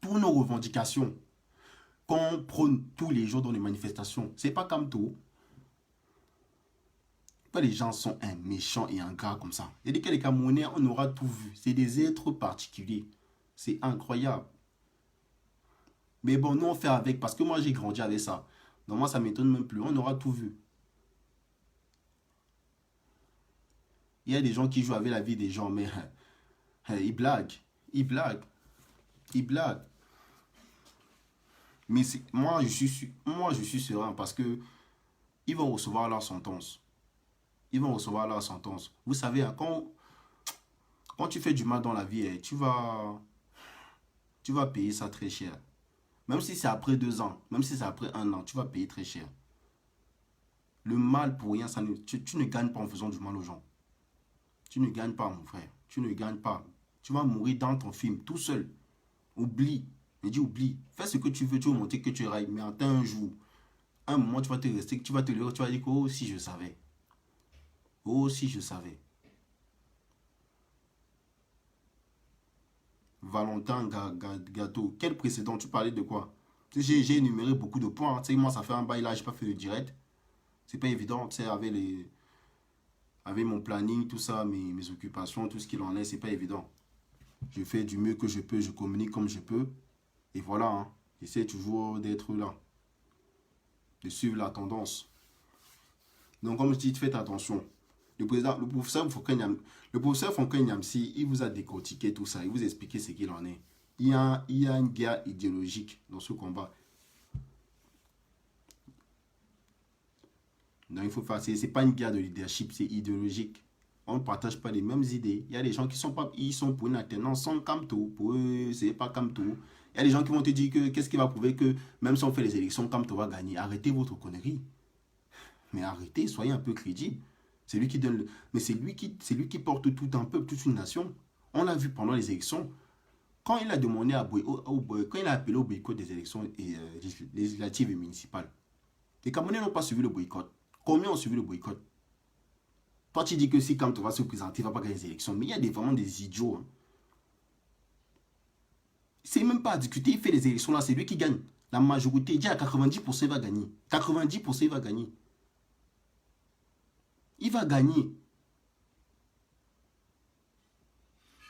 Toutes nos revendications qu'on prône tous les jours dans les manifestations, c'est pas Kamto. Les gens sont un méchant et un gars comme ça. Et dès que les Camerounais, on aura tout vu. C'est des êtres particuliers. C'est incroyable. Mais bon, nous on fait avec parce que moi j'ai grandi avec ça. Donc moi ça m'étonne même plus. On aura tout vu. Il y a des gens qui jouent avec la vie des gens, mais ils blaguent. Ils blaguent. Ils blaguent. Mais moi je suis serein parce que ils vont recevoir leur sentence. Ils vont recevoir leur sentence. Vous savez, quand tu fais du mal dans la vie, tu vas payer ça très cher. Même si c'est après 2 ans, même si c'est après 1 an, tu vas payer très cher. Le mal pour rien, tu ne gagnes pas en faisant du mal aux gens. Tu ne gagnes pas, mon frère. Tu ne gagnes pas. Tu vas mourir dans ton film, tout seul. Oublie. Je dis oublie. Fais ce que tu veux, tu veux montrer que tu railles. Mais attends un jour, un moment, tu vas te rester, tu vas te lever, tu vas dire que oh, si je savais. Oh, si je savais. Valentin Gâteau. Quel précédent? Tu parlais de quoi? J'ai énuméré beaucoup de points. Tu sais, moi, ça fait un bail là, j'ai pas fait le direct. C'est pas évident, tu sais, avec mon planning, tout ça, mes occupations, tout ce qu'il en est, c'est pas évident. Je fais du mieux que je peux, je communique comme je peux. Et voilà, hein. J'essaie toujours d'être là, de suivre la tendance. Donc, comme je dis, faites attention. Le professeur Fonken Nyamsi, il vous a décortiqué tout ça, il vous a expliqué ce qu'il en est. Il y a une guerre idéologique dans ce combat. Donc, il faut faire, c'est pas une guerre de leadership, c'est idéologique. On ne partage pas les mêmes idées. Il y a des gens qui sont pas, ils sont pour une alternance sans Kamto. Pour eux, c'est pas Kamto. Il y a des gens qui vont te dire que qu'est-ce qui va prouver que même si on fait les élections, Kamto va gagner. Arrêtez votre connerie. Mais arrêtez, soyez un peu crédible. C'est lui qui donne le... Mais c'est lui qui porte tout un peuple, toute une nation. On l'a vu pendant les élections. Quand il a demandé quand il a appelé au boycott des élections législatives et municipales, les Camerounais n'ont pas suivi le boycott. Combien ont suivi le boycott? Toi, tu dis que si Kamto va se présenter, il ne va pas gagner les élections. Mais il y a vraiment des idiots. Hein. C'est même pas à discuter. Il fait les élections là, c'est lui qui gagne. La majorité, il dit à 90%, il va gagner. 90%, il va gagner. Il va gagner.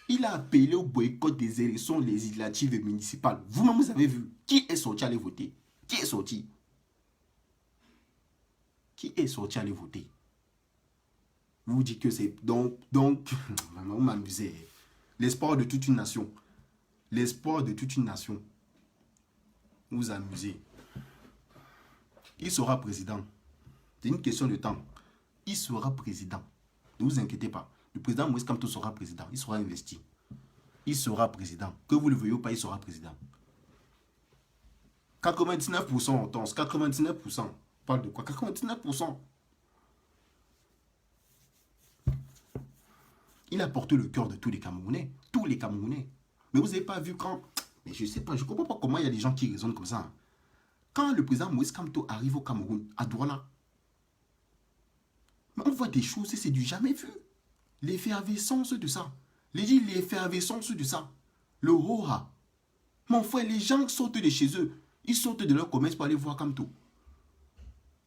Il a appelé au boycott des élections législatives et municipales. Vous-même, vous avez vu. Qui est sorti aller voter? Qui est sorti? Qui est sorti aller voter? Vous dites que c'est... Donc vous m'amusez. L'espoir de toute une nation. L'espoir de toute une nation. Vous vous amusez. Il sera président. C'est une question de temps. Il sera président. Ne vous inquiétez pas. Le président Moïse Kamto sera président. Il sera investi. Il sera président. Que vous le veuillez ou pas, il sera président. 99% on pense. 99%. On parle de quoi? 99%. Il a porté le cœur de tous les Camerounais. Tous les Camerounais. Mais vous n'avez pas vu quand... Mais je ne sais pas, je ne comprends pas comment il y a des gens qui raisonnent comme ça. Quand le président Moïse Kamto arrive au Cameroun, à Douala, mais on voit des choses et c'est du jamais vu. L'effervescence de ça. L'effervescence de ça. Le roha. Mon frère, les gens sortent de chez eux. Ils sortent de leur commerce pour aller voir Kamto.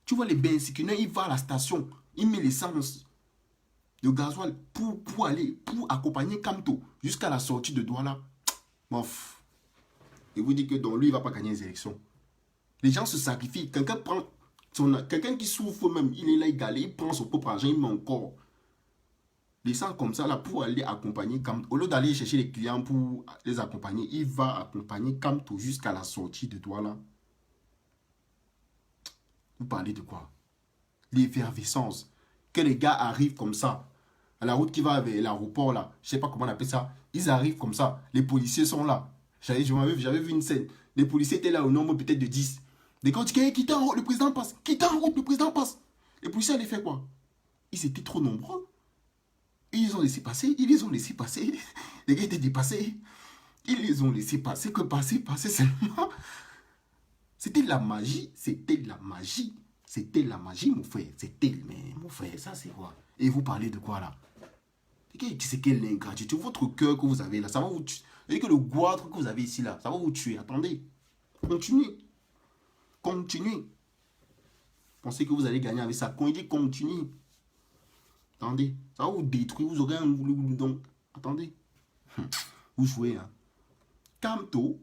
Tu vois les Bensikina, il va à la station. Il met l'essence de gasoil pour accompagner Kamto jusqu'à la sortie de Douala. Mof. Et vous dites que dans lui, il ne va pas gagner les élections. Les gens se sacrifient. Quelqu'un qui souffre même, il est là, il galère, il prend son propre argent, il met encore. Les gens comme ça, là, pour aller accompagner Kamto, au lieu d'aller chercher les clients pour les accompagner, il va accompagner Kamto jusqu'à la sortie de Douala. Vous parlez de quoi? L'effervescence. Que les gars arrivent comme ça, à la route qui va vers l'aéroport, là, je ne sais pas comment on appelle ça, ils arrivent comme ça, les policiers sont là. J'avais vu une scène, les policiers étaient là au nombre peut-être de 10. Des gars disent, quittez en route, le président passe, quittez en route, le président passe. Les policiers allaient faire quoi? Ils étaient trop nombreux. Ils les ont laissé passer, ils les ont laissé passer. Les gars étaient dépassés. Ils les ont laissé passer, que passer seulement. C'était de la magie, c'était de la magie. C'était de la magie, mon frère. Mais mon frère, ça c'est quoi? Et vous parlez de quoi là? C'est quelle ingratitude? Votre cœur que vous avez là, ça va vous tuer. Et que le goitre que vous avez ici là, ça va vous tuer. Attendez. Continuez. Continuez. Pensez que vous allez gagner avec ça. Quand il dit continuez. Attendez. Ça va vous détruire. Vous aurez un donc. Attendez. Vous jouez, hein. Kamto.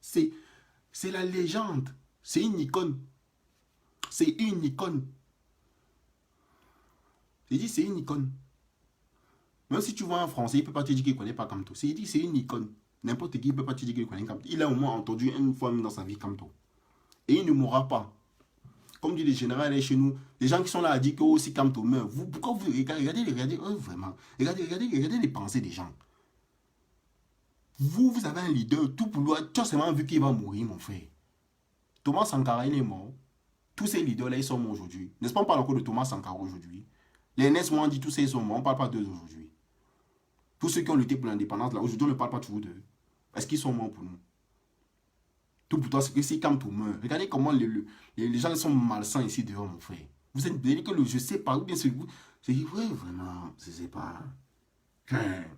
C'est la légende. C'est une icône. C'est une icône. J'ai dit c'est une icône. Même si tu vois un Français, il ne peut pas te dire qu'il ne connaît pas Kamto. Il dit c'est une icône. N'importe qui ne peut pas te dire qu'il connaît Kamto. Il a au moins entendu une fois même dans sa vie Kamto. Et il ne mourra pas. Comme dit le général chez nous, les gens qui sont là à dire que oh, si Kamto meurt, pourquoi vous regardez vraiment. Regardez les pensées des gens. Vous avez un leader, tout pour lui, tu as seulement vu qu'il va mourir, mon frère. Thomas Sankara, il est mort. Tous ces leaders-là, ils sont morts aujourd'hui. N'est-ce pas, on parle encore de Thomas Sankara aujourd'hui. Les NS m'ont dit tous ces ils sont morts, on ne parle pas d'eux aujourd'hui. Tous ceux qui ont lutté pour l'indépendance, là, aujourd'hui, on ne parle pas toujours d'eux. Est-ce qu'ils sont morts pour nous? Tout pour toi, c'est que si Kamto meurt, regardez comment les gens sont malsains ici dehors, mon frère. Vous êtes que je sais pas, ou bien c'est vous. C'est ouais, vraiment, je sais pas.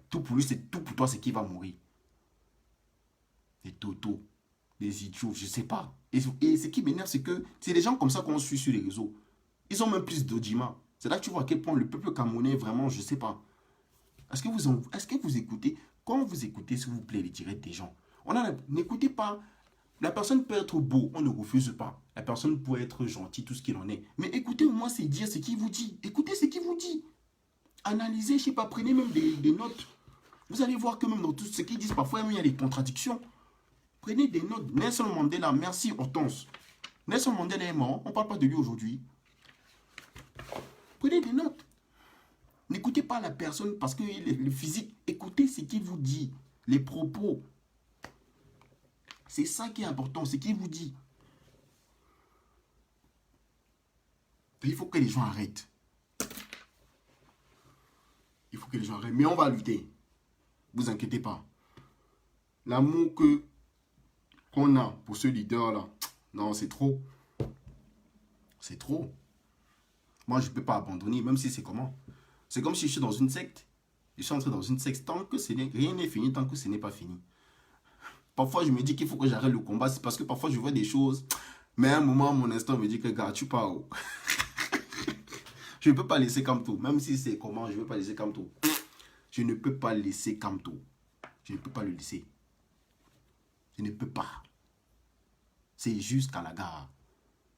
Tout pour lui, c'est tout pour toi, c'est qui va mourir. Des totos, des idiots, je sais pas. Et ce qui m'énerve, c'est que c'est des gens comme ça qu'on suit sur les réseaux. Ils ont même plus d'audimat. C'est là que tu vois à quel point le peuple camerounais, vraiment, je sais pas. Est-ce que vous écoutez, quand vous écoutez, s'il vous plaît, les directs des gens, n'écoutez pas. La personne peut être beau, on ne refuse pas. La personne peut être gentille, tout ce qu'il en est. Mais écoutez au moins, c'est dire ce qu'il vous dit. Écoutez ce qu'il vous dit. Analysez, je sais pas, prenez même des notes. Vous allez voir que même dans tout ce qu'ils disent, parfois il y a des contradictions. Prenez des notes. Nelson Mandela, merci Hortense. Nelson Mandela est mort, on ne parle pas de lui aujourd'hui. Prenez des notes. N'écoutez pas la personne parce que le physique, écoutez ce qu'il vous dit, les propos. C'est ça qui est important, ce qu'il vous dit. Il faut que les gens arrêtent. Il faut que les gens arrêtent. Mais on va lutter. Vous inquiétez pas. L'amour qu'on a pour ce leader-là, non, c'est trop. C'est trop. Moi, je ne peux pas abandonner, même si c'est comment. C'est comme si je suis dans une secte. Je suis entré dans une secte. Tant que rien n'est fini, tant que ce n'est pas fini. Parfois, je me dis qu'il faut que j'arrête le combat. C'est parce que parfois, je vois des choses. Mais à un moment, mon instinct me dit que, gars, tu pars. Je ne peux pas laisser Kamto. Même si c'est comment, je ne veux pas laisser Kamto. Je ne peux pas laisser Kamto. Je ne peux pas le laisser. Je ne peux pas. C'est jusqu'à la gare.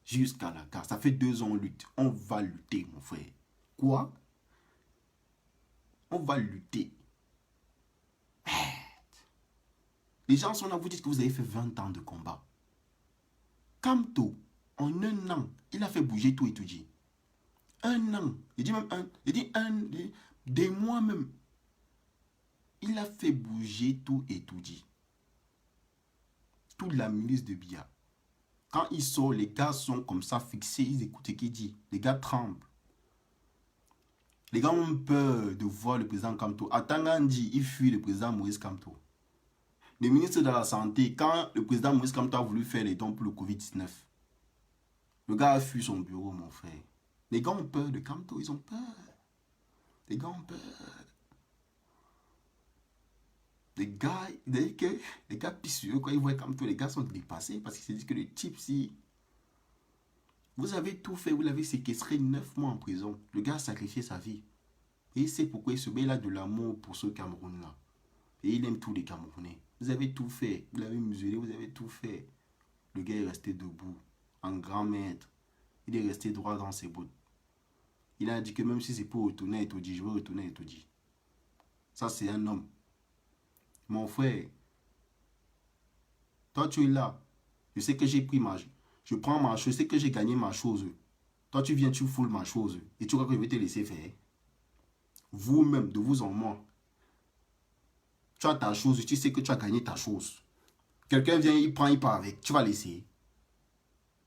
Jusqu'à la gare. Ça fait 2 ans on lutte. On va lutter, mon frère. Quoi? On va lutter. Les gens sont là, vous dites que vous avez fait 20 ans de combat. Kamto, en 1 an, il a fait bouger tout et tout dit. 1 an, il dit même des mois même. Il a fait bouger tout et tout dit. Toute la milice de Biya. Quand il sort, les gars sont comme ça fixés, ils écoutent ce qu'il dit. Les gars tremblent. Les gars ont peur de voir le président Kamto. À Tangandi, il fuit le président Moïse Kamto. Le ministre de la Santé, quand le président Moïse Kamto a voulu faire les dons pour le Covid-19, le gars a fui son bureau, mon frère. Les gars ont peur de Kamto, ils ont peur. Les gars ont peur. Les gars pissent sur eux quand ils voient Kamto, les gars sont dépassés parce qu'ils se disent que le type, si vous avez tout fait, vous l'avez séquestré 9 mois en prison, le gars a sacrifié sa vie. Et c'est pourquoi il se met là de l'amour pour ce Cameroun-là. Et il aime tous les Camerounais. Vous avez tout fait, vous l'avez muselé, vous avez tout fait. Le gars est resté debout, en grand maître. Il est resté droit dans ses bottes. Il a dit que même si c'est pour retourner à Etodi, je veux retourner à Etodi. Ça, c'est un homme. Mon frère, toi, tu es là. Je sais que j'ai pris je prends ma chose, je sais que j'ai gagné ma chose. Toi, tu viens, tu foules ma chose. Et tu crois que je vais te laisser faire? Vous-même, de vous en moi. Tu as ta chose, tu sais que tu as gagné ta chose. Quelqu'un vient, il prend, il part avec. Tu vas laisser.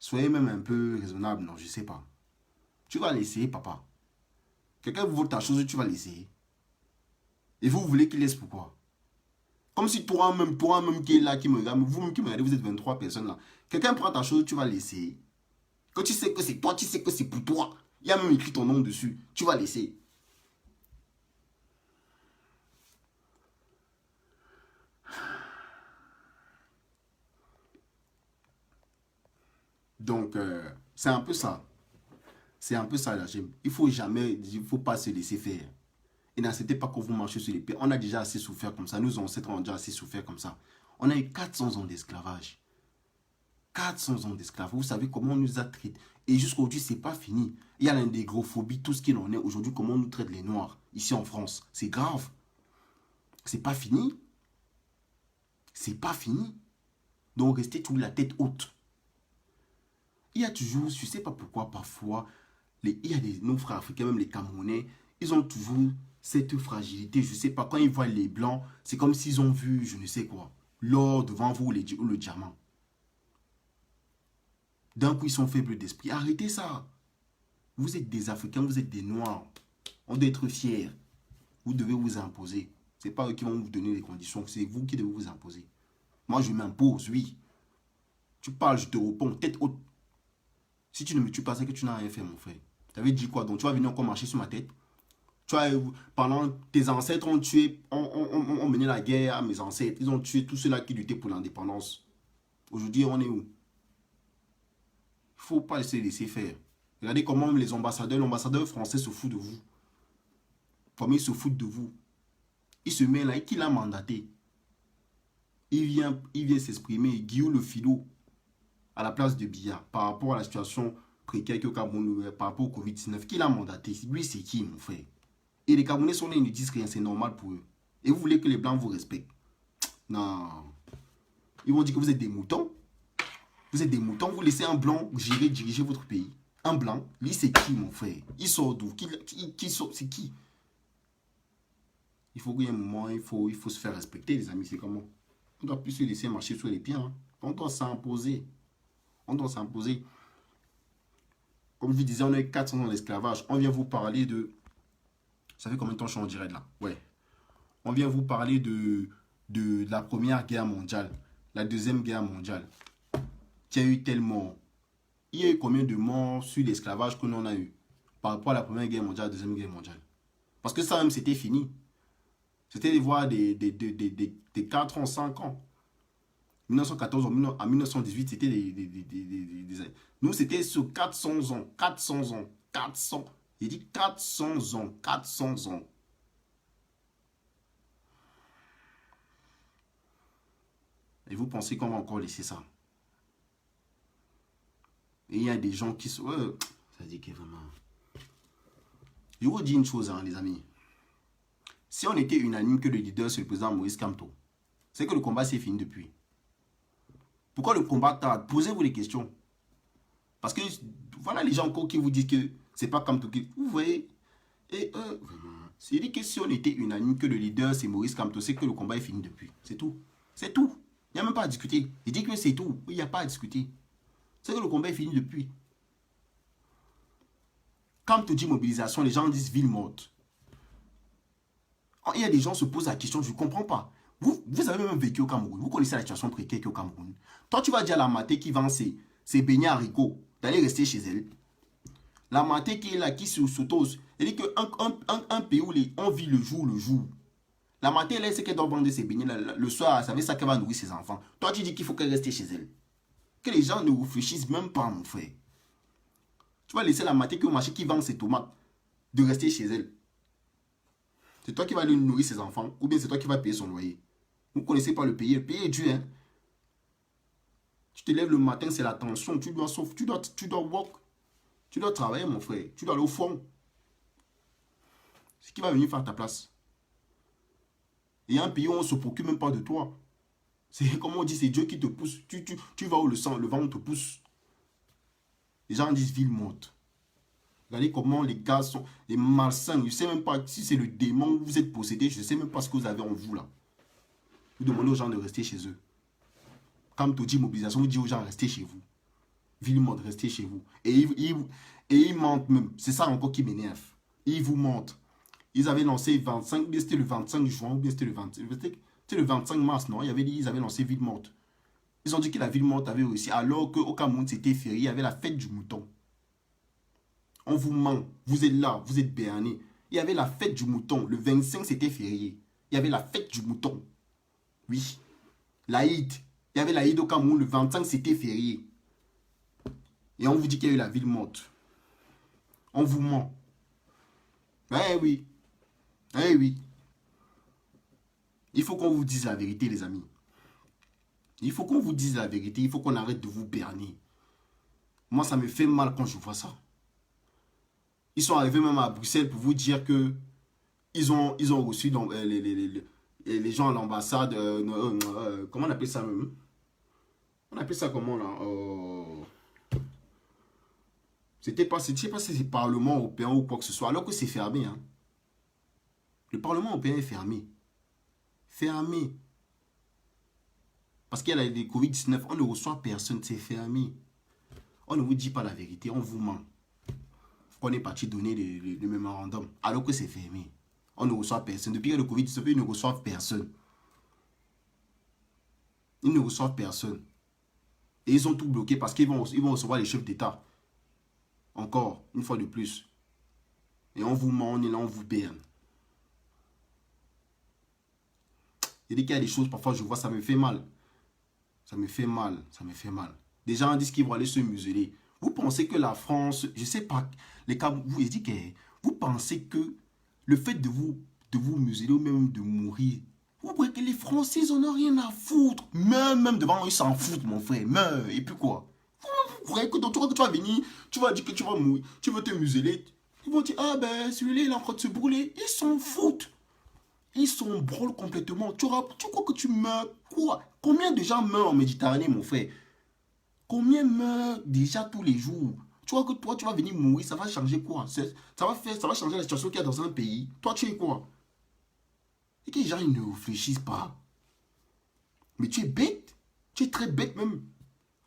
Soyez même un peu raisonnable, non, je sais pas. Tu vas laisser, papa. Quelqu'un vous vole ta chose, tu vas laisser. Et vous voulez qu'il laisse pourquoi? Comme si toi-même qui est là, qui me regarde, vous-même qui me regardez, vous êtes 23 personnes là. Quelqu'un prend ta chose, tu vas laisser. Quand tu sais que c'est toi, tu sais que c'est pour toi. Il y a même écrit ton nom dessus. Tu vas laisser. Donc, c'est un peu ça. C'est un peu ça, là. Il faut pas se laisser faire. Et n'acceptez pas qu'on vous marche sur les pieds. On a déjà assez souffert comme ça. Nos ancêtres ont déjà assez souffert comme ça. On a eu 400 ans d'esclavage. 400 ans d'esclavage. Vous savez comment on nous a traités. Et jusqu'aujourd'hui, c'est pas fini. Il y a l'intégrophobie, tout ce qu'il en est. Aujourd'hui, comment on nous traite les Noirs, ici en France. C'est grave. C'est pas fini. C'est pas fini. Donc, restez toujours la tête haute. Il y a toujours, je ne sais pas pourquoi, parfois, il y a nos frères africains, même les Camerounais, ils ont toujours cette fragilité, je ne sais pas, quand ils voient les blancs, c'est comme s'ils ont vu, je ne sais quoi, l'or devant vous ou le diamant. D'un coup, ils sont faibles d'esprit. Arrêtez ça. Vous êtes des Africains, vous êtes des Noirs. On doit être fiers. Vous devez vous imposer. Ce n'est pas eux qui vont vous donner les conditions, c'est vous qui devez vous imposer. Moi, je m'impose, oui. Tu parles, je te réponds, tête haute. Si tu ne me tues pas, c'est que tu n'as rien fait, mon frère. Tu avais dit quoi? Donc, tu vas venir encore marcher sur ma tête? Tu vois, pendant tes ancêtres ont tué, ont mené la guerre à mes ancêtres. Ils ont tué tous ceux-là qui luttaient pour l'indépendance. Aujourd'hui, on est où? Il ne faut pas se laisser faire. Regardez comment l'ambassadeur français se fout de vous. Comme il se fout de vous. Il se met là, et qui l'a mandaté? Il vient s'exprimer, Guillaume Le Filo, à la place de Biya, par rapport à la situation précaire que Cameroun, par rapport au Covid-19. Qui l'a mandaté? Lui, c'est qui, mon frère? Et les Camerounais sont là, ils ne disent rien, c'est normal pour eux. Et vous voulez que les Blancs vous respectent? Non. Ils vont dire que vous êtes des moutons. Vous êtes des moutons, vous laissez un Blanc gérer, diriger votre pays. Un Blanc, lui, c'est qui, mon frère? Il sort d'où? C'est qui? Il faut qu'il y ait un moment, il faut se faire respecter, les amis, c'est comment? On ne doit plus se laisser marcher sur les pieds. Hein. On doit s'imposer. On doit s'imposer. Comme je vous disais, on a eu 400 ans d'esclavage. On vient vous parler de... Ça fait combien de temps je suis en direct là? Ouais. On vient vous parler de la Première Guerre mondiale, la Deuxième Guerre mondiale, qui a eu tellement... Il y a eu combien de morts sur l'esclavage que l'on a eu par rapport à la Première Guerre mondiale, la Deuxième Guerre mondiale? Parce que ça même, c'était fini. C'était des voix des 4 ans, 5 ans. 1914 à 1918, c'était des... Nous, c'était sur 400 ans. 400 ans. 400. J'ai dit 400 ans. 400 ans. Et vous pensez qu'on va encore laisser ça? Et il y a des gens qui sont... ça dit que vraiment... Je vous dis une chose, hein, les amis. Si on était unanime que le leader, c'est le président Moïse Kamto, c'est que le combat s'est fini depuis. Pourquoi le combat tarde? Posez-vous des questions. Parce que, voilà les gens encore qui vous disent que c'est pas Kamto qui... Vous voyez? Et c'est dit que si on était unanime que le leader, c'est Moïse Kamto, c'est que le combat est fini depuis. C'est tout. C'est tout. Il n'y a même pas à discuter. Il dit que c'est tout. Il n'y a pas à discuter. C'est que le combat est fini depuis. Quand tu dis mobilisation, les gens disent ville morte. Il y a des gens qui se posent la question, je ne comprends pas. Vous avez même vécu au Cameroun. Vous connaissez la situation précaire au Cameroun. Toi, tu vas dire à la maté qui vend ses beignets haricots d'aller rester chez elle. La maté qui est là, qui s'autose. Elle dit qu'un pays où on vit le jour. La maté, elle sait qu'elle doit vendre ses beignets. Le soir, ça veut ça qu'elle va nourrir ses enfants. Toi, tu dis qu'il faut qu'elle reste chez elle. Que les gens ne réfléchissent même pas, mon frère. Tu vas laisser la maté qui est au marché qui vend ses tomates de rester chez elle. C'est toi qui vas lui nourrir ses enfants ou bien c'est toi qui vas payer son loyer. Vous ne connaissez pas le pays. Le pays est dur. Hein? Tu te lèves le matin, c'est la tension. Tu dois work. Tu dois travailler, mon frère. Tu dois aller au fond. C'est qui va venir faire ta place. Il y a un pays où on ne se préoccupe même pas de toi. C'est comme on dit, c'est Dieu qui te pousse. Tu vas où le vent te pousse. Les gens disent ville morte. Regardez comment les gars sont les malsains. Je ne sais même pas si c'est le démon où vous êtes possédé. Je ne sais même pas ce que vous avez en vous là. Vous demandez aux gens de rester chez eux. Quand tu dis mobilisation, vous dites aux gens restez chez vous. Ville morte, restez chez vous. Et ils mentent même. C'est ça encore qui m'énerve. Ils vous mentent. Ils avaient lancé 25, c'était le 25 juin, ou bien c'était le 25 mars, non? Ils avaient lancé ville morte. Ils ont dit que la ville morte avait réussi, alors qu'au Cameroun, c'était férié, il y avait la fête du mouton. On vous ment, vous êtes là, vous êtes béarnais. Il y avait la fête du mouton, le 25 c'était férié. Il y avait la fête du mouton. Oui, l'Aïd. Il y avait l'Aïd au Cameroun, le 25 c'était férié. Et on vous dit qu'il y a eu la ville morte. On vous ment. Eh oui. Eh oui. Il faut qu'on vous dise la vérité, les amis. Il faut qu'on vous dise la vérité. Il faut qu'on arrête de vous berner. Moi, ça me fait mal quand je vois ça. Ils sont arrivés même à Bruxelles pour vous dire que ils ont reçu donc, les gens à l'ambassade. Comment on appelle ça même? On appelle ça comment là? C'était pas, je sais pas si c'est le Parlement européen ou quoi que ce soit, alors que c'est fermé. Hein. Le Parlement européen est fermé. Fermé. Parce qu'il y a les Covid-19, on ne reçoit personne, c'est fermé. On ne vous dit pas la vérité, on vous ment. On est parti donner le mémorandum, alors que c'est fermé. On ne reçoit personne. Depuis que le Covid-19, ils ne reçoivent personne. Ils ne reçoivent personne. Et ils ont tout bloqué parce qu'ils vont recevoir les chefs d'État. Encore, une fois de plus. Et on vous ment, on est là, on vous berne. Il dit qu'il y a des choses, parfois je vois, ça me fait mal. Ça me fait mal, ça me fait mal. Des gens disent qu'ils vont aller se museler. Vous pensez que la France, je ne sais pas, les cas, vous dites que vous pensez que le fait de vous museler ou même de mourir, vous voyez que les Français, ils n'en ont rien à foutre. Même devant eux, ils s'en foutent, mon frère. Meurs. Et puis quoi? Vous croyez que tu vas venir, tu vas dire que tu vas mourir, tu vas te museler. Ils vont dire, ah ben, celui-là, il est en train de se brûler. Ils s'en foutent. Ils s'en brûlent complètement. Tu crois que tu meurs? Quoi? Combien de gens meurent en Méditerranée, mon frère? Combien meurent déjà tous les jours? Tu vois que toi, tu vas venir mourir, ça va changer quoi? Ça va changer la situation qu'il y a dans un pays. Toi, tu es quoi? Et que les gens, ils ne réfléchissent pas. Mais tu es bête. Tu es très bête même.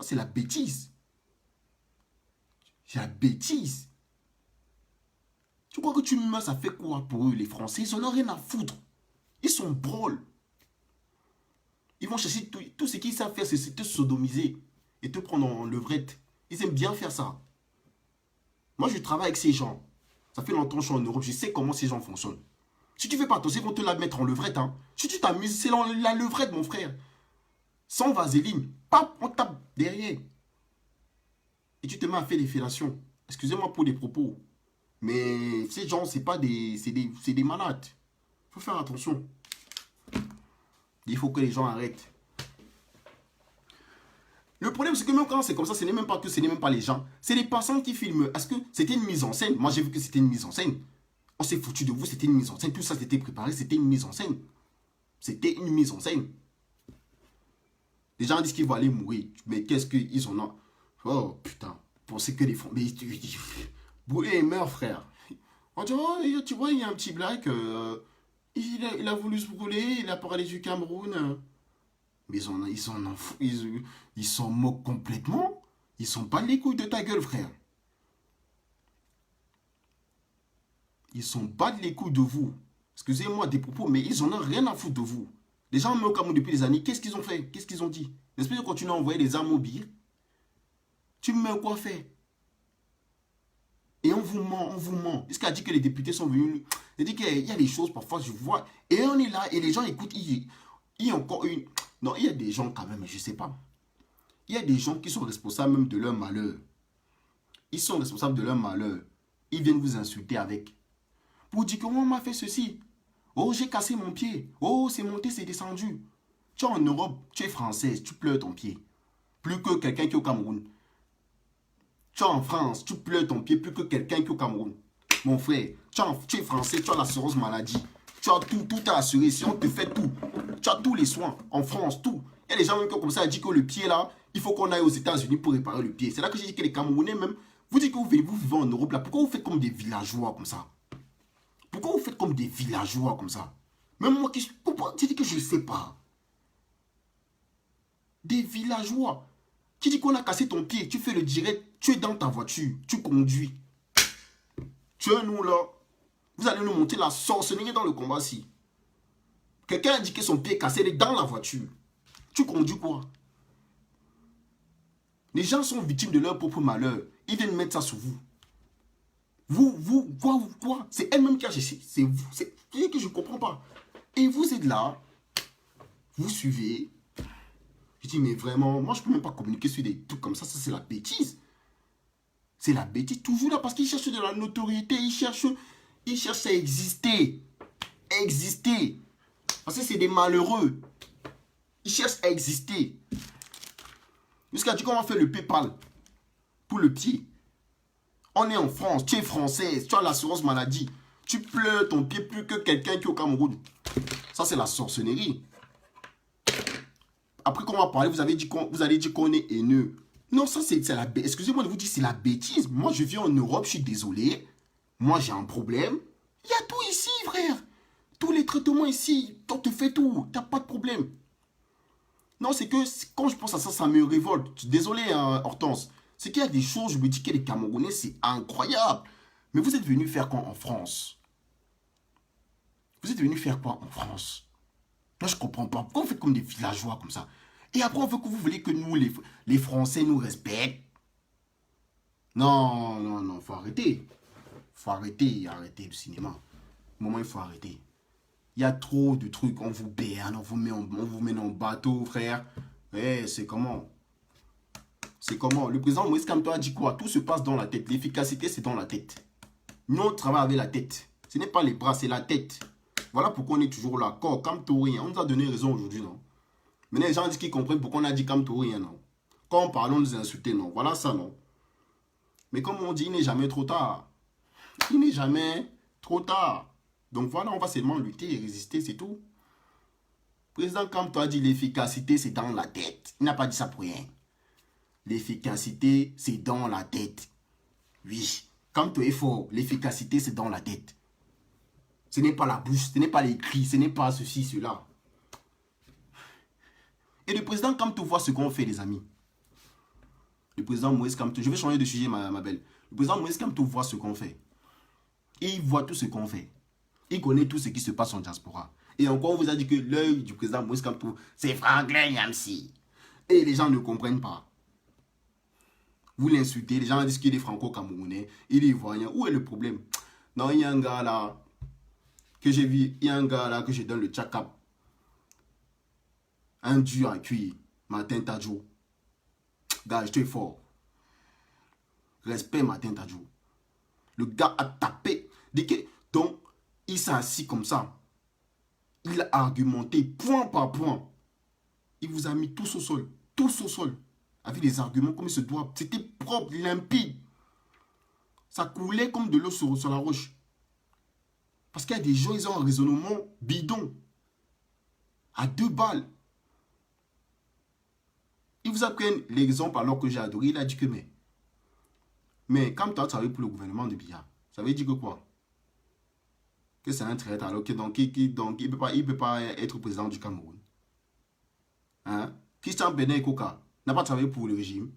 C'est la bêtise. C'est la bêtise. Tu crois que tu meurs, ça fait quoi pour eux, les Français? Ils n'en ont rien à foutre. Ils sont brôles. Ils vont chercher tout ce qu'ils savent faire, c'est te sodomiser et te prendre en levrette. Ils aiment bien faire ça. Moi, je travaille avec ces gens. Ça fait longtemps que je suis en Europe, je sais comment ces gens fonctionnent. Si tu fais pas attention, ils vont te la mettre en levrette. Hein. Si tu t'amuses, c'est la levrette, mon frère. Sans vaseline. Pap, on tape derrière. Et tu te mets à faire des fellations. Excusez-moi pour les propos. Mais ces gens, c'est des malades. Il faut faire attention. Il faut que les gens arrêtent. Le problème, c'est que même quand c'est comme ça, ce n'est même pas les gens. C'est les personnes qui filment. Est-ce que c'était une mise en scène? Moi, j'ai vu que c'était une mise en scène. On s'est foutu de vous, c'était une mise en scène. Tout ça, c'était préparé, c'était une mise en scène. C'était une mise en scène. Les gens disent qu'ils vont aller mourir. Mais qu'est-ce qu'ils en ont? Oh, putain. Pensez que les fonds... Mais brûler et meurt, frère. On dit, oh, tu vois, il y a un petit black. Il a voulu se brûler. Il a parlé du Cameroun. Mais ils s'en moquent complètement. Ils s'en battent les couilles de ta gueule, frère. Ils s'en battent les couilles de vous. Excusez-moi des propos, mais ils en ont rien à foutre de vous. Les gens me au Cameroun depuis des années. Qu'est-ce qu'ils ont fait? Qu'est-ce qu'ils ont dit? L'espèce de continuer à envoyer des armes au billet. Tu me mets quoi faire? Et on vous ment, on vous ment. Est-ce qu'il a dit que les députés sont venus? Il dit qu'il y a des choses, parfois, je vois. Et on est là, et les gens écoutent. Il y a encore une... Non, il y a des gens quand même, je ne sais pas. Il y a des gens qui sont responsables même de leur malheur. Ils sont responsables de leur malheur. Ils viennent vous insulter avec. Pour dire comment on m'a fait ceci. Oh, j'ai cassé mon pied. Oh, c'est monté, c'est descendu. Tu es en Europe, tu es française, tu pleures ton pied. Plus que quelqu'un qui est au Cameroun. Tu es en France, tu pleures ton pied plus que quelqu'un qui est au Cameroun. Mon frère, tu es français, tu as l'assurance maladie. Tu as tout à assurer. Si on te fait tout, tu as tous les soins en France, tout. Il y a des gens même qui ont comme ça dit que le pied là, il faut qu'on aille aux États-Unis pour réparer le pied. C'est là que j'ai dit que les Camerounais même, vous dites que vous vivez en Europe là, pourquoi vous faites comme des villageois comme ça? Pourquoi vous faites comme des villageois comme ça? Même moi qui tu dis que je ne sais pas. Des villageois. Tu dis qu'on a cassé ton pied, tu fais le direct, tu es dans ta voiture, tu conduis. Tu es nous là. Vous allez nous monter la sorcellerie dans le combat-ci. Quelqu'un a dit que son pied est cassé, il est dans la voiture. Tu conduis quoi? Les gens sont victimes de leur propre malheur. Ils viennent mettre ça sur vous. Quoi? C'est elle-même qui a cherché. C'est vous. C'est que je ne comprends pas. Et vous êtes là. Vous suivez. Je dis, mais vraiment, moi, je ne peux même pas communiquer sur des trucs comme ça. Ça, c'est la bêtise. C'est la bêtise. Toujours là, parce qu'ils cherchent de la notoriété. Ils cherchent à exister. Exister. Parce que c'est des malheureux. Ils cherchent à exister. Jusqu'à dire qu'on va faire le PayPal pour le pied. On est en France, tu es française, tu as l'assurance maladie. Tu pleures ton pied plus que quelqu'un qui est au Cameroun. Ça, c'est la sorcellerie. Après qu'on va parler, vous allez dire qu'on est haineux. Non, ça, c'est la bêtise. Excusez-moi de vous dire, c'est la bêtise. Moi, je vis en Europe, je suis désolé. Moi, j'ai un problème. Il y a tout ici, frère. Tous les traitements ici, on te fait tout. T'as pas de problème. Non, c'est que quand je pense à ça, ça me révolte. Désolé, hein, Hortense. C'est qu'il y a des choses, je me dis que les Camerounais, c'est incroyable. Mais vous êtes venus faire quoi en France? Vous êtes venus faire quoi en France? Moi, je comprends pas. Pourquoi vous faites comme des villageois comme ça? Et après, on veut que vous voulez que nous, les Français, nous respectent. Non, non, non, faut arrêter. Faut arrêter, arrêter le cinéma. Au moment, il faut arrêter. Il y a trop de trucs, on vous berne, on vous met en bateau, frère. Eh, c'est comment? C'est comment? Le président Moïse Kamto a dit quoi? Tout se passe dans la tête. L'efficacité, c'est dans la tête. Nous, on travaille avec la tête. Ce n'est pas les bras, c'est la tête. Voilà pourquoi on est toujours là. Kamtori, on nous a donné raison aujourd'hui, non? Maintenant, les gens disent qu'ils comprennent pourquoi on a dit Kamtori, non? Quand on parle, on nous insulte, non? Voilà ça, non? Mais comme on dit, il n'est jamais trop tard. Il n'est jamais trop tard. Donc voilà, on va seulement lutter et résister, c'est tout. Le président Kamto a dit l'efficacité, c'est dans la tête. Il n'a pas dit ça pour rien. L'efficacité, c'est dans la tête. Oui. Kamto est fort. L'efficacité, c'est dans la tête. Ce n'est pas la bouche, ce n'est pas les cris, ce n'est pas ceci, cela. Et le président Kamto voit ce qu'on fait, les amis. Le président Moïse Kamto, je vais changer de sujet, ma belle. Le président Moïse Kamto voit ce qu'on fait. Et il voit tout ce qu'on fait. Il connaît tout ce qui se passe en diaspora. Et encore, on vous a dit que l'œil du président Moïse Kamto, c'est Franklin Yamsi. Et les gens ne comprennent pas. Vous l'insultez, les gens disent qu'il est franco-camerounais, il est ivoirien. Où est le problème? Non, il y a un gars là que j'ai vu, il y a un gars là que je donne le tchakap. Un dur à cuire, Martin Tadjou. Gars, je suis fort. Respect Martin Tadjou. Le gars a tapé. Donc, il s'est assis comme ça. Il a argumenté point par point. Il vous a mis tous au sol. Tous au sol. Avec des arguments comme il se doit. C'était propre, limpide. Ça coulait comme de l'eau sur la roche. Parce qu'il y a des gens, ils ont un raisonnement bidon. À 2 balles. Il vous a pris l'exemple alors que j'ai adoré. Il a dit que mais quand tu as travaillé pour le gouvernement de Biya, ça veut dire que quoi? Que c'est un traître alors que donc il ne peut pas être président du Cameroun. Hein? Christian Benin Koka n'a pas travaillé pour le régime.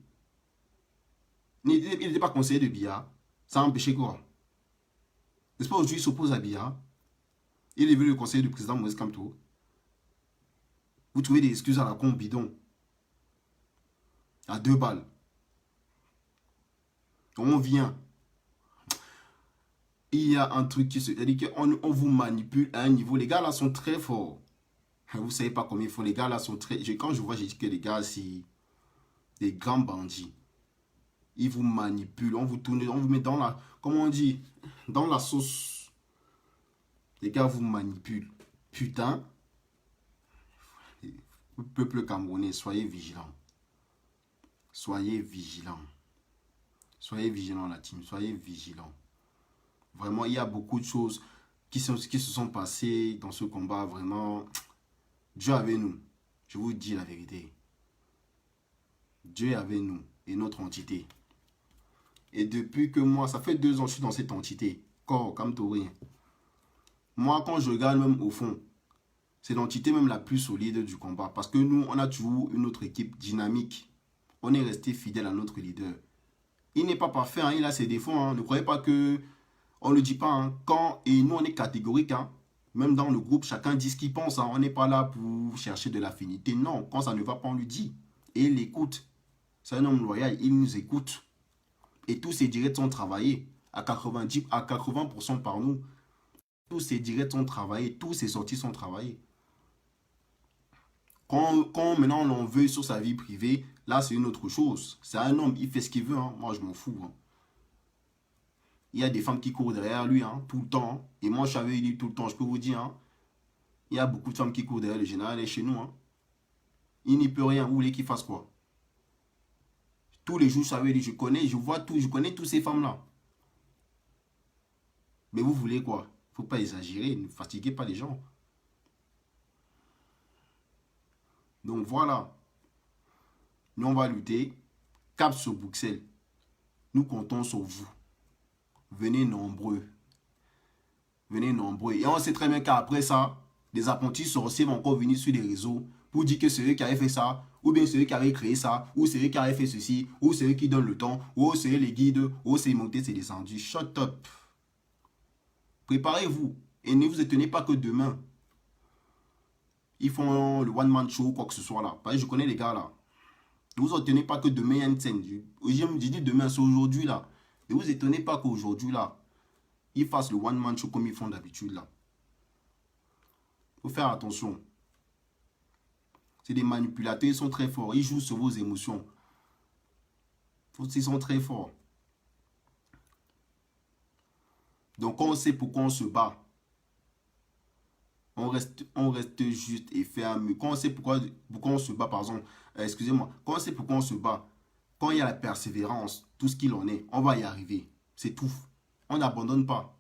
Il n'était pas conseiller de Biya. Ça a empêché quoi? N'est-ce pas aujourd'hui il s'oppose à Biya? Il est venu le conseiller du président Moïse Kamto. Vous trouvez des excuses à la con bidon. À 2 balles. On vient. Il y a un truc qui se... C'est-à-dire qu'on vous manipule à un niveau. Les gars là sont très forts. Vous ne savez pas combien ils font. Les gars là sont très... Quand je vois, j'ai dit que les gars, c'est des grands bandits. Ils vous manipulent. On vous tourne, on vous met dans la... Comment on dit? Dans la sauce. Les gars vous manipulent. Putain. Le peuple camerounais, soyez vigilants. Soyez vigilants. Soyez vigilants, la team. Soyez vigilants. Vraiment, il y a beaucoup de choses qui se sont passées dans ce combat. Vraiment, Dieu est avec nous. Je vous dis la vérité. Dieu est avec nous et notre entité. Et depuis que moi, ça fait 2 ans que je suis dans cette entité. Comme tout rien. Moi, quand je regarde même au fond, c'est l'entité même la plus solide du combat. Parce que nous, on a toujours une autre équipe dynamique. On est resté fidèle à notre leader. Il n'est pas parfait, hein, il a ses défauts. Hein. Ne croyez pas que... On ne le dit pas. Hein. Et nous, on est catégorique. Hein. Même dans le groupe, chacun dit ce qu'il pense. Hein. On n'est pas là pour chercher de l'affinité. Non, quand ça ne va pas, on lui dit. Et il écoute. C'est un homme loyal, il nous écoute. Et tous ses directs sont travaillés. À 80% par nous. Tous ses directs sont travaillés. Tous ses sorties sont travaillées. Quand maintenant on en veut sur sa vie privée, là c'est une autre chose. C'est un homme, il fait ce qu'il veut. Hein. Moi je m'en fous. Hein. Il y a des femmes qui courent derrière lui hein, tout le temps. Et moi je savais lui tout le temps. Je peux vous dire, hein, il y a beaucoup de femmes qui courent derrière le général et chez nous. Hein. Il n'y peut rien. Vous voulez qu'il fasse quoi? Tous les jours je savais lui, je connais, je vois tout, je connais toutes ces femmes-là. Mais vous voulez quoi? Faut pas exagérer, ne fatiguez pas les gens. Donc voilà. Nous, on va lutter. Cap sur Bruxelles. Nous comptons sur vous. Venez nombreux. venez nombreux. Et on sait très bien qu'après ça, des apprentis sorciers vont encore venir sur les réseaux pour dire que c'est eux qui avaient fait ça, ou bien c'est eux qui avaient créé ça, ou c'est eux qui avaient fait ceci, ou c'est eux qui donnent le temps, ou c'est eux les guides, ou c'est monté, c'est descendu. Shut up. Préparez-vous. Et ne vous étonnez pas que demain, ils font le one-man show, quoi que ce soit là. Parce que je connais les gars là. Ne vous étonnez pas que demain, il y a une scène. Je dis demain, c'est aujourd'hui là. Ne vous étonnez pas qu'aujourd'hui là, ils fassent le one-man show comme ils font d'habitude là. Il faut faire attention. C'est des manipulateurs, ils sont très forts. Ils jouent sur vos émotions. Ils sont très forts. Donc, quand on sait pourquoi on se bat, on reste juste et ferme. Quand on sait pourquoi on se bat, par exemple, excusez-moi, quand on sait pourquoi on se bat, quand il y a la persévérance, tout ce qu'il en est, on va y arriver. C'est tout. On n'abandonne pas.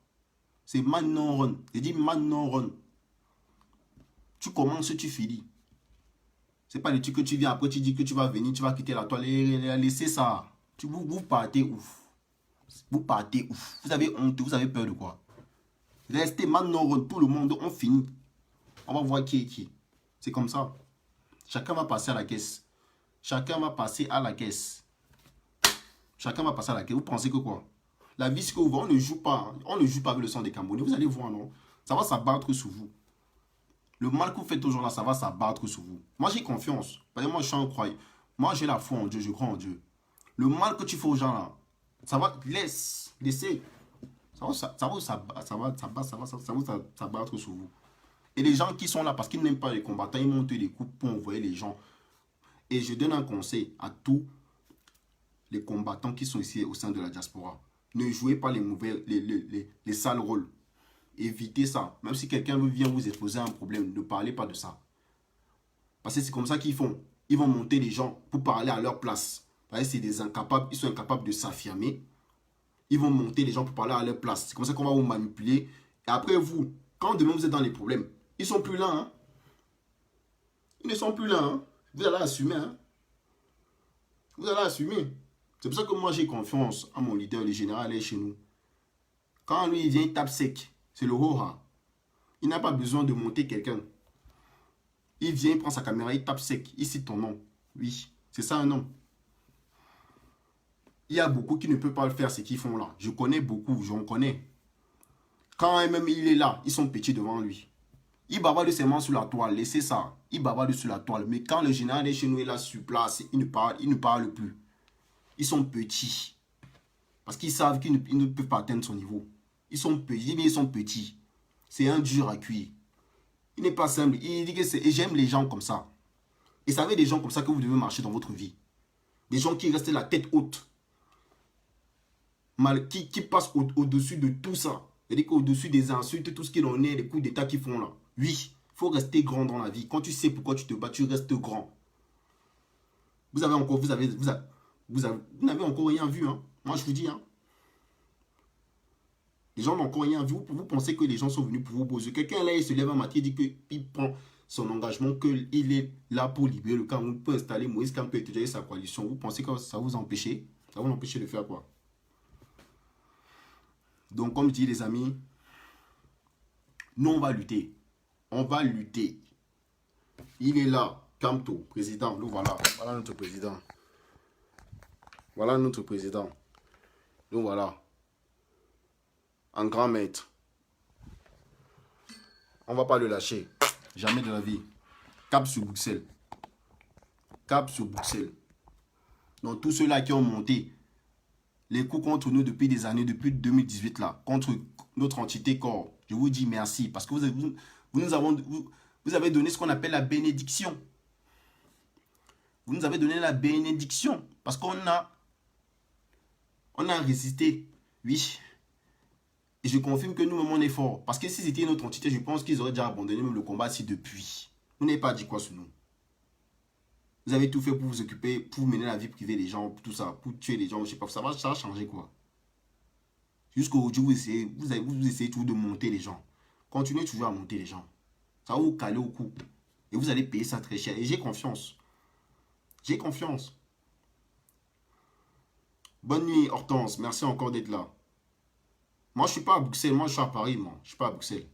C'est man non run. J'ai dit man non run. Tu commences, tu finis. C'est pas le truc que tu viens après, tu dis que tu vas venir, tu vas quitter la toile. Laissez ça. Vous partez ouf. Vous partez ouf. Vous avez honte, vous avez peur de quoi? Restez man non run. Tout le monde, on finit. On va voir qui est qui. C'est comme ça. Chacun va passer à la caisse. Chacun va passer à la caisse. Chacun va passer à la caisse. Vous pensez que quoi? La vie, c'est que on ne joue pas. On ne joue pas avec le sang des Camerounais. Vous allez voir, non? Ça va s'abattre sur vous. Le mal que vous faites aujourd'hui, ça va s'abattre sur vous. Moi, j'ai confiance. Parce que moi, je suis un croyant. Moi, j'ai la foi en Dieu. Je crois en Dieu. Le mal que tu fais aux gens, là, ça va... Laissez. Ça va s'abattre sur vous. Et les gens qui sont là parce qu'ils n'aiment pas les combattants, ils montent des coups pour envoyer les gens. Et je donne un conseil à tous les combattants qui sont ici au sein de la diaspora. Ne jouez pas les sales rôles. Évitez ça. Même si quelqu'un vient vous exposer un problème, ne parlez pas de ça. Parce que c'est comme ça qu'ils font. Ils vont monter les gens pour parler à leur place. Parce que c'est des incapables. Ils sont incapables de s'affirmer. Ils vont monter les gens pour parler à leur place. C'est comme ça qu'on va vous manipuler. Et après vous, quand demain vous êtes dans les problèmes, ils ne sont plus là. Hein? Ils ne sont plus là. Hein? Vous allez assumer. Hein? Vous allez assumer. C'est pour ça que moi j'ai confiance à mon leader, le général est chez nous. Quand lui il vient, il tape sec. C'est le Hoha. Il n'a pas besoin de monter quelqu'un. Il vient, il prend sa caméra, il tape sec. Il cite ton nom. Oui, c'est ça un homme. Il y a beaucoup qui ne peuvent pas le faire ce qu'ils font là. Je connais beaucoup, j'en connais. Quand même il est là, ils sont petits devant lui. Il bavarde seulement sur la toile, laissez ça. Il bavarde sur la toile. Mais quand le général est chez nous, il est là sur place, il ne parle plus. Ils sont petits. Parce qu'ils savent qu'ils ne peuvent pas atteindre son niveau. Ils sont petits, mais ils sont petits. C'est un dur à cuire. Il n'est pas simple. Il dit que c'est... Et j'aime les gens comme ça. Et savez des gens comme ça que vous devez marcher dans votre vie. Des gens qui restent la tête haute. Qui passent au-dessus de tout ça. C'est-à-dire qu'au-dessus des insultes, tout ce qu'il en est, les coups d'état qu'ils font là. Oui, il faut rester grand dans la vie. Quand tu sais pourquoi tu te bats, tu restes grand. Vous n'avez encore rien vu. Hein. Moi, je vous dis. Hein. Les gens n'ont encore rien vu. Vous pensez que les gens sont venus pour vous poser. Quelqu'un là, il se lève un matin, il dit qu'il prend son engagement, qu'il est là pour libérer le Cameroun, pour installer Moïse Kampe et étudier sa coalition. Vous pensez que ça vous empêche? Ça vous empêche de faire quoi? Donc, comme je dis, les amis, nous, on va lutter. On va lutter. Il est là, Kamto, président. Nous, voilà. Voilà notre président. Voilà notre président. Donc, voilà. Un grand maître. On ne va pas le lâcher. Jamais de la vie. Cap sur Bruxelles. Cap sur Bruxelles. Donc, tous ceux-là qui ont monté les coups contre nous depuis des années, depuis 2018, là, contre notre entité corps, je vous dis merci. Parce que vous avez donné ce qu'on appelle la bénédiction. Vous nous avez donné la bénédiction. Parce qu'on on a résisté. Oui. Et je confirme que nous-mêmes, on est forts. Parce que si c'était notre entité, je pense qu'ils auraient déjà abandonné même le combat si depuis. Vous n'avez pas dit quoi sur nous. Vous avez tout fait pour vous occuper, pour mener la vie privée des gens, tout ça, pour tuer les gens, je sais pas, ça va changer quoi. Jusqu'aujourd'hui, vous essayez toujours de monter les gens. Continuez toujours à monter les gens. Ça va vous caler au cou. Et vous allez payer ça très cher. Et j'ai confiance. J'ai confiance. Bonne nuit, Hortense. Merci encore d'être là. Moi, je ne suis pas à Bruxelles. Moi, je suis à Paris, moi. Je ne suis pas à Bruxelles.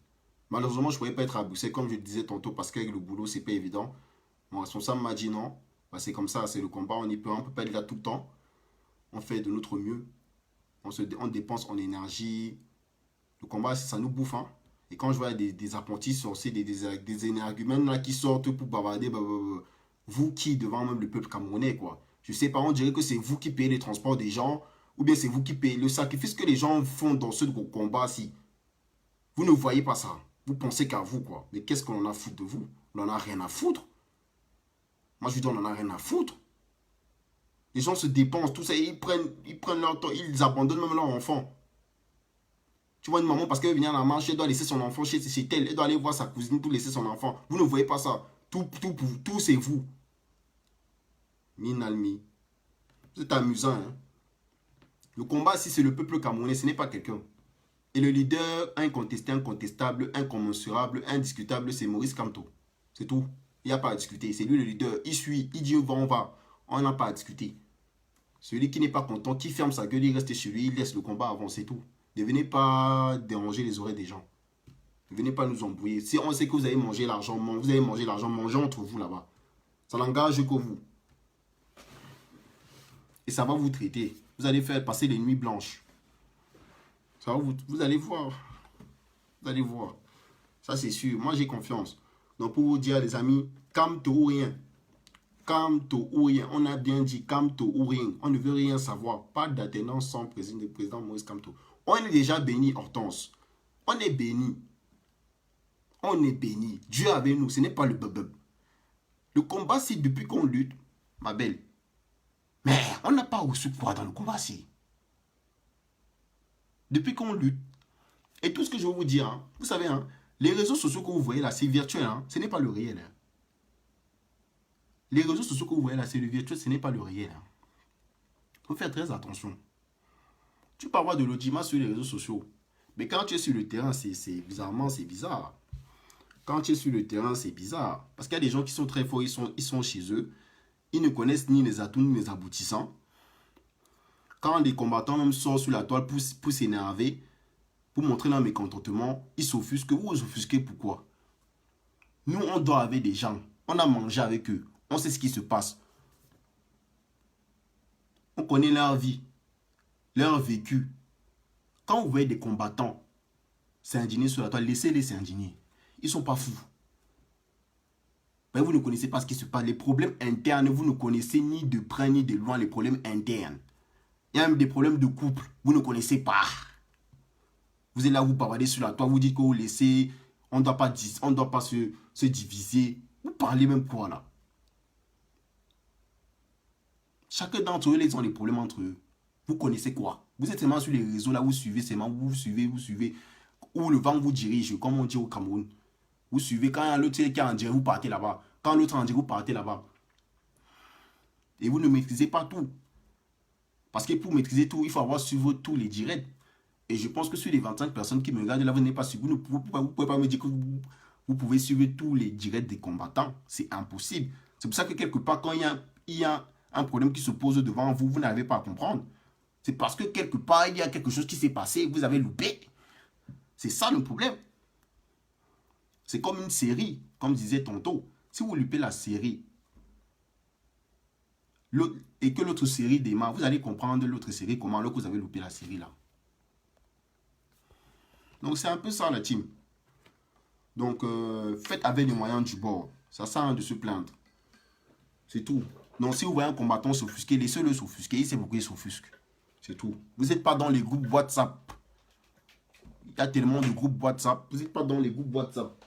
Malheureusement, je ne pouvais pas être à Bruxelles, comme je le disais tantôt, parce qu'avec le boulot, c'est pas évident. Mon responsable m'a dit non. Bah, c'est comme ça, c'est le combat. On peut pas être là tout le temps. On fait de notre mieux. On dépense en énergie. Le combat, ça nous bouffe. Hein. Et quand je vois des apprentis sorciers, des énergumènes là, qui sortent pour bavarder, vous qui, devant même le peuple camerounais, quoi. Je sais pas, on dirait que c'est vous qui payez les transports des gens, ou bien c'est vous qui payez le sacrifice que les gens font dans ce combat-ci. Vous ne voyez pas ça. Vous pensez qu'à vous, quoi. Mais qu'est-ce qu'on en a à foutre de vous? On en a rien à foutre. Moi, je lui dis, on en a rien à foutre. Les gens se dépensent, tout ça, ils prennent leur temps, ils abandonnent même leur enfant. Tu vois une maman, parce qu'elle veut venir à la marche, elle doit laisser son enfant chez elle, elle doit aller voir sa cousine pour laisser son enfant. Vous ne voyez pas ça. Tout c'est vous. Minalmi. Vous êtes amusant, hein. Le combat, si c'est le peuple camerounais, ce n'est pas quelqu'un. Et le leader incontesté, incontestable, incommensurable, indiscutable, c'est Maurice Kamto. C'est tout. Il n'y a pas à discuter. C'est lui le leader. Il suit, il dit on va. On n'a pas à discuter. Celui qui n'est pas content, qui ferme sa gueule, il reste chez lui, il laisse le combat avancer, tout. Ne venez pas déranger les oreilles des gens. Ne venez pas nous embrouiller. Si on sait que vous avez mangé l'argent, mangez entre vous là-bas. Ça n'engage que vous. Et ça va vous traiter. Vous allez faire passer les nuits blanches. Ça va vous allez voir. Vous allez voir. Ça, c'est sûr. Moi, j'ai confiance. Donc, pour vous dire, les amis, calme-toi ou rien. Calme-toi ou rien. On a bien dit calme-toi ou rien. On ne veut rien savoir. Pas d'attenance sans président Maurice Kamto. On est déjà béni, Hortense. On est béni. On est béni. Dieu avec nous. Ce n'est pas le bub. Le combat, c'est depuis qu'on lutte, ma belle. Mais on n'a pas reçu quoi dans le combat, c'est. Depuis qu'on lutte. Et tout ce que je veux vous dire, hein, vous savez, hein, les réseaux sociaux que vous voyez là, c'est virtuel. Hein, ce n'est pas le réel. Hein. Les réseaux sociaux que vous voyez là, c'est le virtuel, ce n'est pas le réel. Hein. Faut faire très attention. Tu peux avoir de l'audimat sur les réseaux sociaux. Mais quand tu es sur le terrain, bizarrement, c'est bizarre. Quand tu es sur le terrain, c'est bizarre. Parce qu'il y a des gens qui sont très forts, ils sont chez eux. Ils ne connaissent ni les atouts ni les aboutissants. Quand les combattants même sortent sur la toile pour s'énerver, pour montrer leur mécontentement, ils s'offusquent. Vous vous offusquez pourquoi? Nous, on dort avec des gens. On a mangé avec eux. On sait ce qui se passe. On connaît leur vie, leur vécu. Quand vous voyez des combattants s'indigner sur la toile, laissez-les s'indigner. Ils ne sont pas fous. Mais vous ne connaissez pas ce qui se passe. Les problèmes internes, vous ne connaissez ni de près ni de loin les problèmes internes. Il y a même des problèmes de couple. Vous ne connaissez pas. Vous êtes là, vous bavardez sur la toile, vous dites que vous laissez, on ne doit pas se diviser. Vous parlez même quoi là? Chacun d'entre eux, ils ont des problèmes entre eux. Vous connaissez quoi? Vous êtes seulement sur les réseaux là, vous suivez seulement, vous suivez. Où le vent vous dirige, comme on dit au Cameroun. Vous suivez, quand l'autre qui est en direct, vous partez là-bas. Quand l'autre est en direct, vous partez là-bas. Et vous ne maîtrisez pas tout. Parce que pour maîtriser tout, il faut avoir suivi tous les directs. Et je pense que sur les 25 personnes qui me regardent là, vous n'êtes pas suivi. Vous ne pouvez pas me dire que vous pouvez suivre tous les directs des combattants. C'est impossible. C'est pour ça que quelque part, quand il y a un problème qui se pose devant vous, vous n'arrivez pas à comprendre. C'est parce que quelque part, il y a quelque chose qui s'est passé, vous avez loupé. C'est ça le problème. C'est comme une série, comme disait tantôt. Si vous loupez la série et que l'autre série démarre, vous allez comprendre l'autre série comment, alors que vous avez loupé la série là. Donc c'est un peu ça la team. Donc faites avec les moyens du bord. Ça sert à rien de se plaindre. C'est tout. Donc si vous voyez un combattant s'offusquer, laissez-le s'offusquer. Il sait pourquoi il s'offusque. C'est tout. Vous n'êtes pas dans les groupes WhatsApp. Il y a tellement de groupes WhatsApp. Vous n'êtes pas dans les groupes WhatsApp.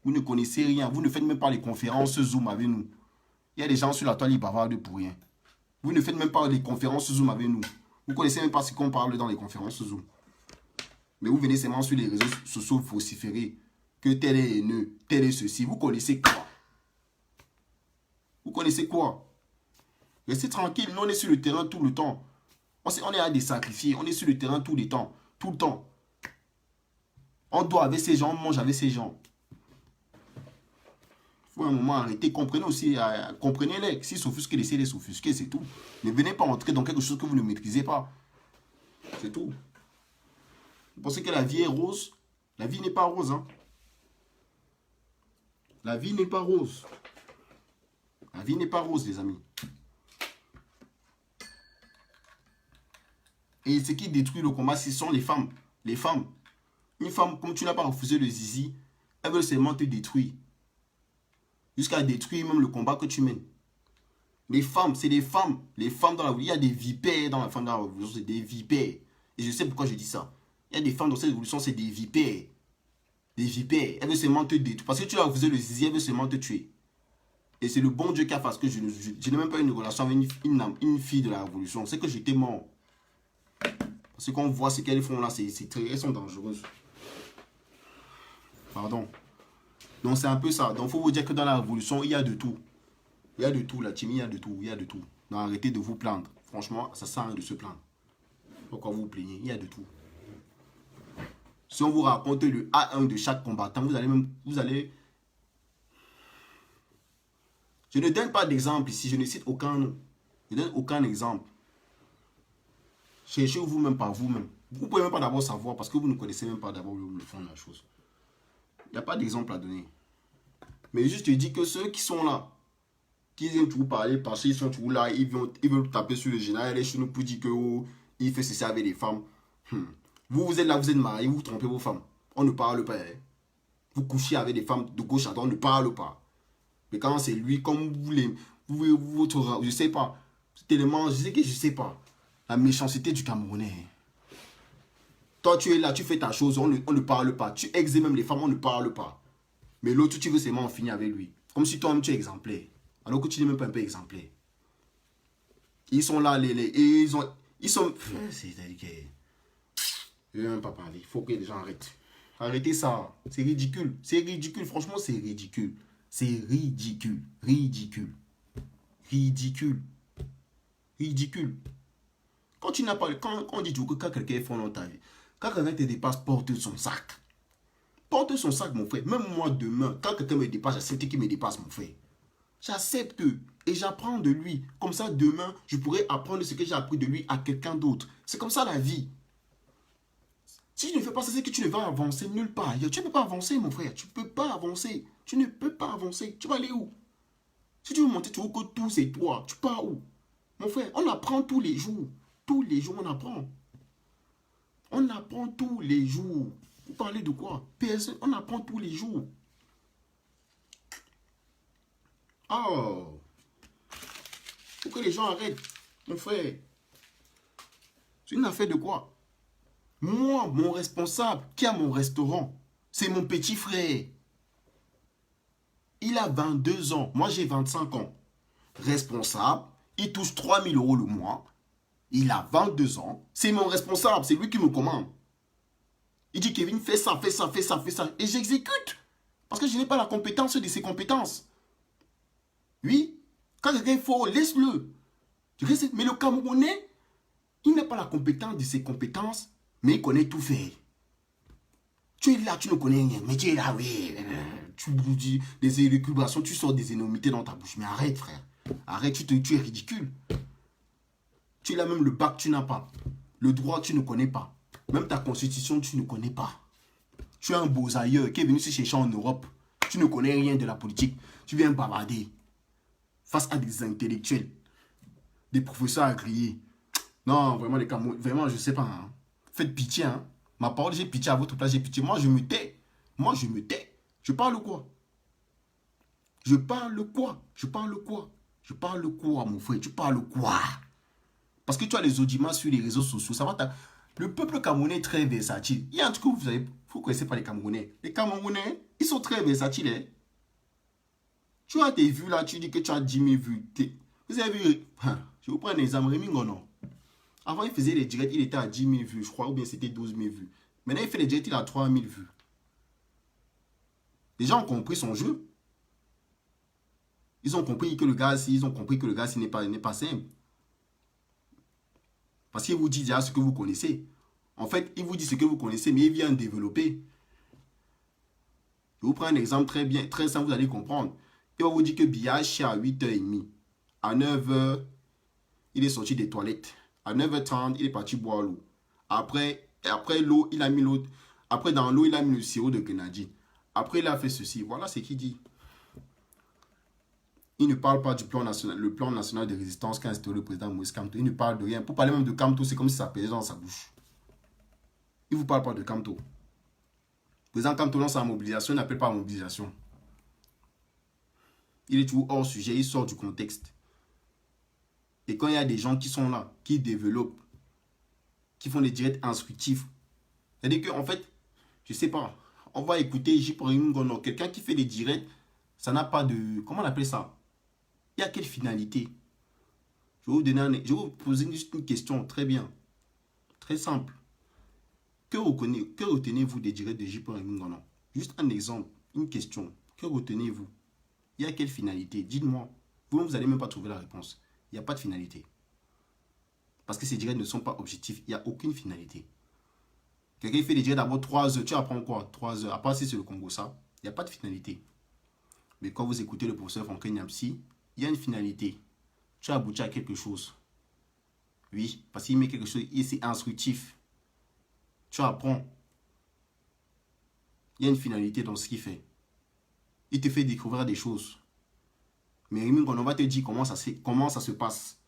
Vous ne connaissez rien. Vous ne faites même pas les conférences Zoom avec nous. Il y a des gens sur la toile, ils bavardent pour rien. Vous ne faites même pas les conférences Zoom avec nous. Vous ne connaissez même pas ce qu'on parle dans les conférences Zoom. Mais vous venez seulement sur les réseaux sociaux vociférer que tel est haineux, tel est ceci. Vous connaissez quoi? Vous connaissez quoi? Restez tranquille. Nous, on est sur le terrain tout le temps. On est à des sacrifiés. On est sur le terrain tout le temps. Tout le temps. On dort avec ces gens, on mange avec ces gens. Il faut un moment arrêter. Comprenez aussi, comprenez-les. S'ils s'offusquent, laissez-les s'offusquer, c'est tout. Ne venez pas entrer dans quelque chose que vous ne maîtrisez pas. C'est tout. Vous pensez que la vie est rose? La vie n'est pas rose. Hein. La vie n'est pas rose. La vie n'est pas rose, les amis. Et ce qui détruit le combat, ce sont les femmes. Les femmes. Une femme, comme tu n'as pas refusé le zizi, elle veut seulement te détruire. Jusqu'à détruire même le combat que tu mènes. Les femmes, c'est les femmes. Les femmes dans la révolution, il y a des vipères dans la femme dans la révolution, c'est des vipères. Et je sais pourquoi je dis ça. Il y a des femmes dans cette révolution, c'est des vipères. Des vipères. Elle veut seulement te détruire. Parce que tu as refusé le zizi, elle veut seulement te tuer. Et c'est le bon Dieu qui a fait parce que je n'ai même pas une relation avec une fille de la révolution. C'est que j'étais mort. Parce qu'on voit ce qu'elles font là, elles sont dangereuses. Pardon. Donc c'est un peu ça. Donc il faut vous dire que dans la révolution, il y a de tout. Il y a de tout, la team, il y a de tout, il y a de tout. Donc arrêtez de vous plaindre. Franchement, ça sert à rien de se plaindre. Pourquoi vous vous plaignez? Il y a de tout. Si on vous raconte le A1 de chaque combattant, vous allez... Je ne donne pas d'exemple ici, je ne cite aucun nom. Je ne donne aucun exemple. Cherchez vous-même par vous-même. Vous ne pouvez même pas d'abord savoir parce que vous ne connaissez même pas d'abord le fond de la chose. Il n'y a pas d'exemple à donner. Mais juste je dis que ceux qui sont là, qui viennent toujours parler parce qu'ils sont toujours là, ils veulent taper sur le général et chez nous pour dire que il fait ceci avec les femmes. Vous êtes là, vous êtes mariés, vous trompez vos femmes. On ne parle pas. Hein. Vous couchez avec des femmes de gauche à droite, on ne parle pas. Mais quand c'est lui, comme vous voulez, je sais pas. Tellement, je sais que je sais pas. La méchanceté du Camerounais. Toi, tu es là, tu fais ta chose, on ne parle pas. Tu exes même les femmes, on ne parle pas. Mais l'autre, tu veux seulement en finir avec lui. Comme si toi-même tu es exemplaire. Alors que tu n'es même pas un peu exemplaire. Ils sont là, ils sont... C'est-à-dire que... Je ne vais même pas parler. Il faut que les gens arrêtent. Arrêtez ça. C'est ridicule. C'est ridicule. Franchement, c'est ridicule. C'est ridicule. Ridicule. Ridicule. Ridicule. Quand tu n'as pas... Quand on dit que quand quelqu'un est fort dans ta vie, quand quelqu'un te dépasse, porte son sac. Porte son sac, mon frère. Même moi, demain, quand quelqu'un me dépasse, j'accepte qu'il me dépasse, mon frère. J'accepte et j'apprends de lui. Comme ça, demain, je pourrais apprendre ce que j'ai appris de lui à quelqu'un d'autre. C'est comme ça la vie. Si tu ne fais pas ça, c'est que tu ne vas avancer nulle part. Tu ne peux pas avancer, mon frère. Tu ne peux pas avancer. Tu ne peux pas avancer. Tu vas aller où? Si tu veux monter, tu veux que tout c'est toi. Tu pars où? Mon frère, on apprend tous les jours. Tous les jours, on apprend. On apprend tous les jours. Vous parlez de quoi? Personne, on apprend tous les jours. Oh! Faut que les gens arrêtent. Mon frère. C'est une affaire de quoi? Moi, mon responsable, qui a mon restaurant, c'est mon petit frère. Il a 22 ans. Moi, j'ai 25 ans. Responsable, il touche 3 000 € le mois. Il a 22 ans. C'est mon responsable. C'est lui qui me commande. Il dit, Kevin, fais ça, fais ça, fais ça, fais ça. Et j'exécute. Parce que je n'ai pas la compétence de ses compétences. Oui. Quand quelqu'un est fort, laisse-le. Mais le Camerounais, il n'a pas la compétence de ses compétences, mais il connaît tout faire. Tu es là, tu ne connais rien. Mais tu es là, oui. Tu dis des élucubrations, tu sors des énormités dans ta bouche. Mais arrête, frère. Arrête, tu es ridicule. Tu es là, même le bac, tu n'as pas. Le droit, tu ne connais pas. Même ta constitution, tu ne connais pas. Tu es un beau ailleurs qui est venu se chercher en Europe. Tu ne connais rien de la politique. Tu viens bavarder face à des intellectuels, des professeurs agréés. Non, vraiment, les Camerounais, vraiment, je ne sais pas. Hein. Faites pitié. Hein. Ma parole, j'ai pitié. À votre place, j'ai pitié. Moi, je me tais. Moi, je me tais. Je parle quoi? Je parle quoi? Je parle quoi? Je parle quoi, mon frère? Tu parles quoi? Parce que tu as les audiments sur les réseaux sociaux. Ça va le peuple camerounais est très versatile. Il y a un truc que vous ne connaissez pas les Camerounais. Les Camerounais, ils sont très versatiles. Hein? Tu as des vues là, tu dis que tu as 10 000 vues. Vous avez vu, je vous prends un exemple, Rémi Ngonon. Avant, il faisait les directs, il était à 10 000 vues, je crois, ou bien c'était 12 000 vues. Maintenant, il fait les directs, il a 3 000 vues. Les gens ont compris son jeu. Ils ont compris que le gars, n'est pas simple. Parce qu'il vous dit déjà ce que vous connaissez. En fait, il vous dit ce que vous connaissez, mais il vient développer. Je vous prends un exemple très simple, vous allez comprendre. Il va vous dire que Biache à 8h30. À 9h, il est sorti des toilettes. À 9h30, il est parti boire l'eau. Après, Et après l'eau, il a mis l'eau. Après, dans l'eau, il a mis le sirop de grenadine. Après, il a fait ceci. Voilà ce qu'il dit. Il ne parle pas du plan national, le plan national de résistance qu'a instauré le président Moïse Kamto. Il ne parle de rien. Pour parler même de Kamto, c'est comme si ça pesait dans sa bouche. Il ne vous parle pas de Kamto. Le président Kamto lance sa mobilisation, il n'appelle pas à mobilisation. Il est toujours hors sujet, il sort du contexte. Et quand il y a des gens qui sont là, qui développent, qui font des directs instructifs, c'est-à-dire qu'en fait, je ne sais pas, on va écouter J.P. Gono, quelqu'un qui fait des directs, ça n'a pas de... Comment on appelle ça? Il y a quelle finalité? Je vais vous poser juste une question très bien, très simple. Que retenez-vous des directs de J.P. Gono? Juste un exemple, une question. Que retenez-vous? Il y a quelle finalité? Dites-moi. Vous n'allez même pas trouver la réponse. Il n'y a pas de finalité. Parce que ces directs ne sont pas objectifs. Il n'y a aucune finalité. Quelqu'un fait des directs d'abord 3 heures. Tu apprends quoi? 3 heures. À part si c'est le Congo, ça. Il n'y a pas de finalité. Mais quand vous écoutez le professeur Franklin Nyamsi, il y a une finalité. Tu as abouti à quelque chose. Oui, parce qu'il met quelque chose et c'est instructif. Tu apprends. Il y a une finalité dans ce qu'il fait. Il te fait découvrir des choses. Mais Rémi, on va te dire comment ça se passe.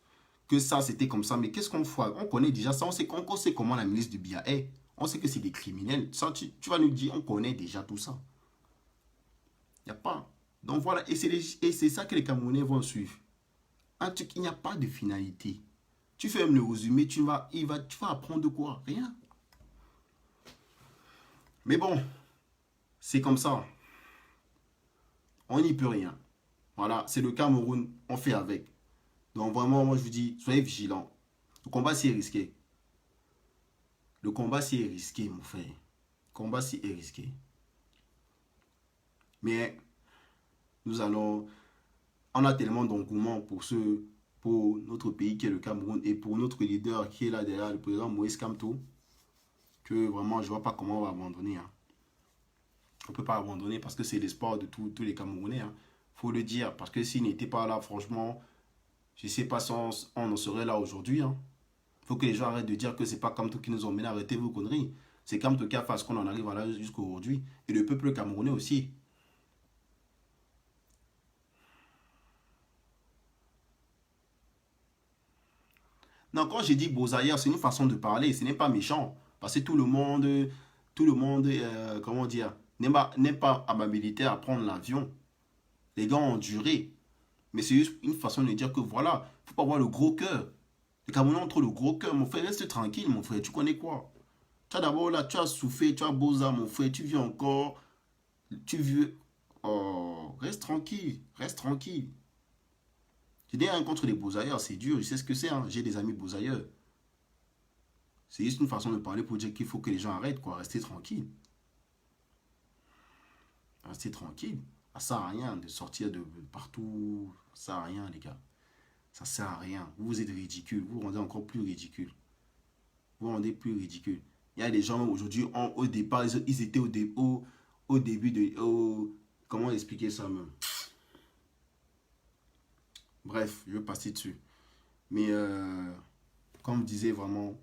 Que ça, c'était comme ça. Mais qu'est-ce qu'on fait? On connaît déjà ça. On sait comment la milice de Biya est. On sait que c'est des criminels. Ça, tu vas nous dire, on connaît déjà tout ça. Il n'y a pas. Donc voilà. Et c'est ça que les Camerounais vont suivre. Un truc, il n'y a pas de finalité. Tu fais même le résumé, tu vas apprendre de quoi? Rien. Mais bon, c'est comme ça. On n'y peut rien. Voilà, c'est le Cameroun, on fait avec. Donc vraiment, moi je vous dis, soyez vigilants. Le combat, c'est risqué. Le combat, c'est risqué, mon frère. Le combat, c'est risqué. Mais on a tellement d'engouement pour notre pays qui est le Cameroun et pour notre leader qui est là derrière, le président Moïse Kamto, que vraiment, je ne vois pas comment on va abandonner. Hein. On ne peut pas abandonner parce que c'est l'espoir de tous les Camerounais. Hein. Faut le dire, parce que s'il n'était pas là, franchement, je ne sais pas si on en serait là aujourd'hui. Hein. Faut que les gens arrêtent de dire que c'est pas Kamto qui nous ont mené. Arrêtez vos conneries. C'est Kamto qui a fait ce qu'on en arrive là jusqu'à aujourd'hui. Et le peuple camerounais aussi. Non, quand j'ai dit beaux ailleurs, c'est une façon de parler. Ce n'est pas méchant. Parce que tout le monde, comment dire, n'est pas habilité à prendre l'avion. Les gars ont duré. Mais c'est juste une façon de dire que voilà, faut pas avoir le gros cœur. Les Camerounais ont trop le gros cœur. Mon frère, reste tranquille, mon frère. Tu connais quoi? Tu as d'abord là, tu as souffert, tu as beaux âmes, mon frère. Tu vis encore. Tu vis. Oh, reste tranquille. Reste tranquille. J'ai des rien contre les beaux ailleurs. C'est dur. Je sais ce que c'est. Hein. J'ai des amis beaux ailleurs. C'est juste une façon de parler pour dire qu'il faut que les gens arrêtent, quoi. Restez tranquille. Restez tranquille. Ça sert à rien de sortir de partout. Ça sert à rien, les gars. Ça sert à rien. Vous êtes ridicule. Vous vous rendez encore plus ridicule. Vous vous rendez plus ridicule. Il y a des gens aujourd'hui, au départ, ils étaient au début de... comment expliquer ça même? Bref, je vais passer dessus. Mais comme je disais vraiment,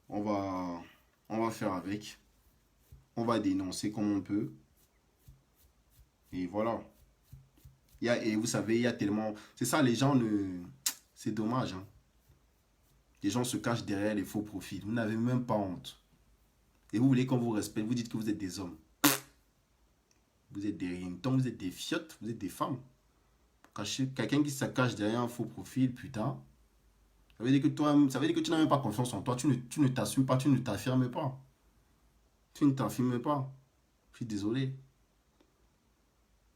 on va faire avec. On va dénoncer comme on peut. Et voilà. Et vous savez, il y a tellement... C'est ça, les gens ne... C'est dommage. Hein. Les gens se cachent derrière les faux profils. Vous n'avez même pas honte. Et vous voulez qu'on vous respecte. Vous dites que vous êtes des hommes. Vous êtes des ringtons, vous êtes des fiottes, vous êtes des femmes. Quelqu'un qui se cache derrière un faux profil, putain. Ça veut dire que tu n'as même pas confiance en toi. Tu ne t'assumes pas, tu ne t'affirmes pas. Tu ne t'affirmes pas. Je suis désolé.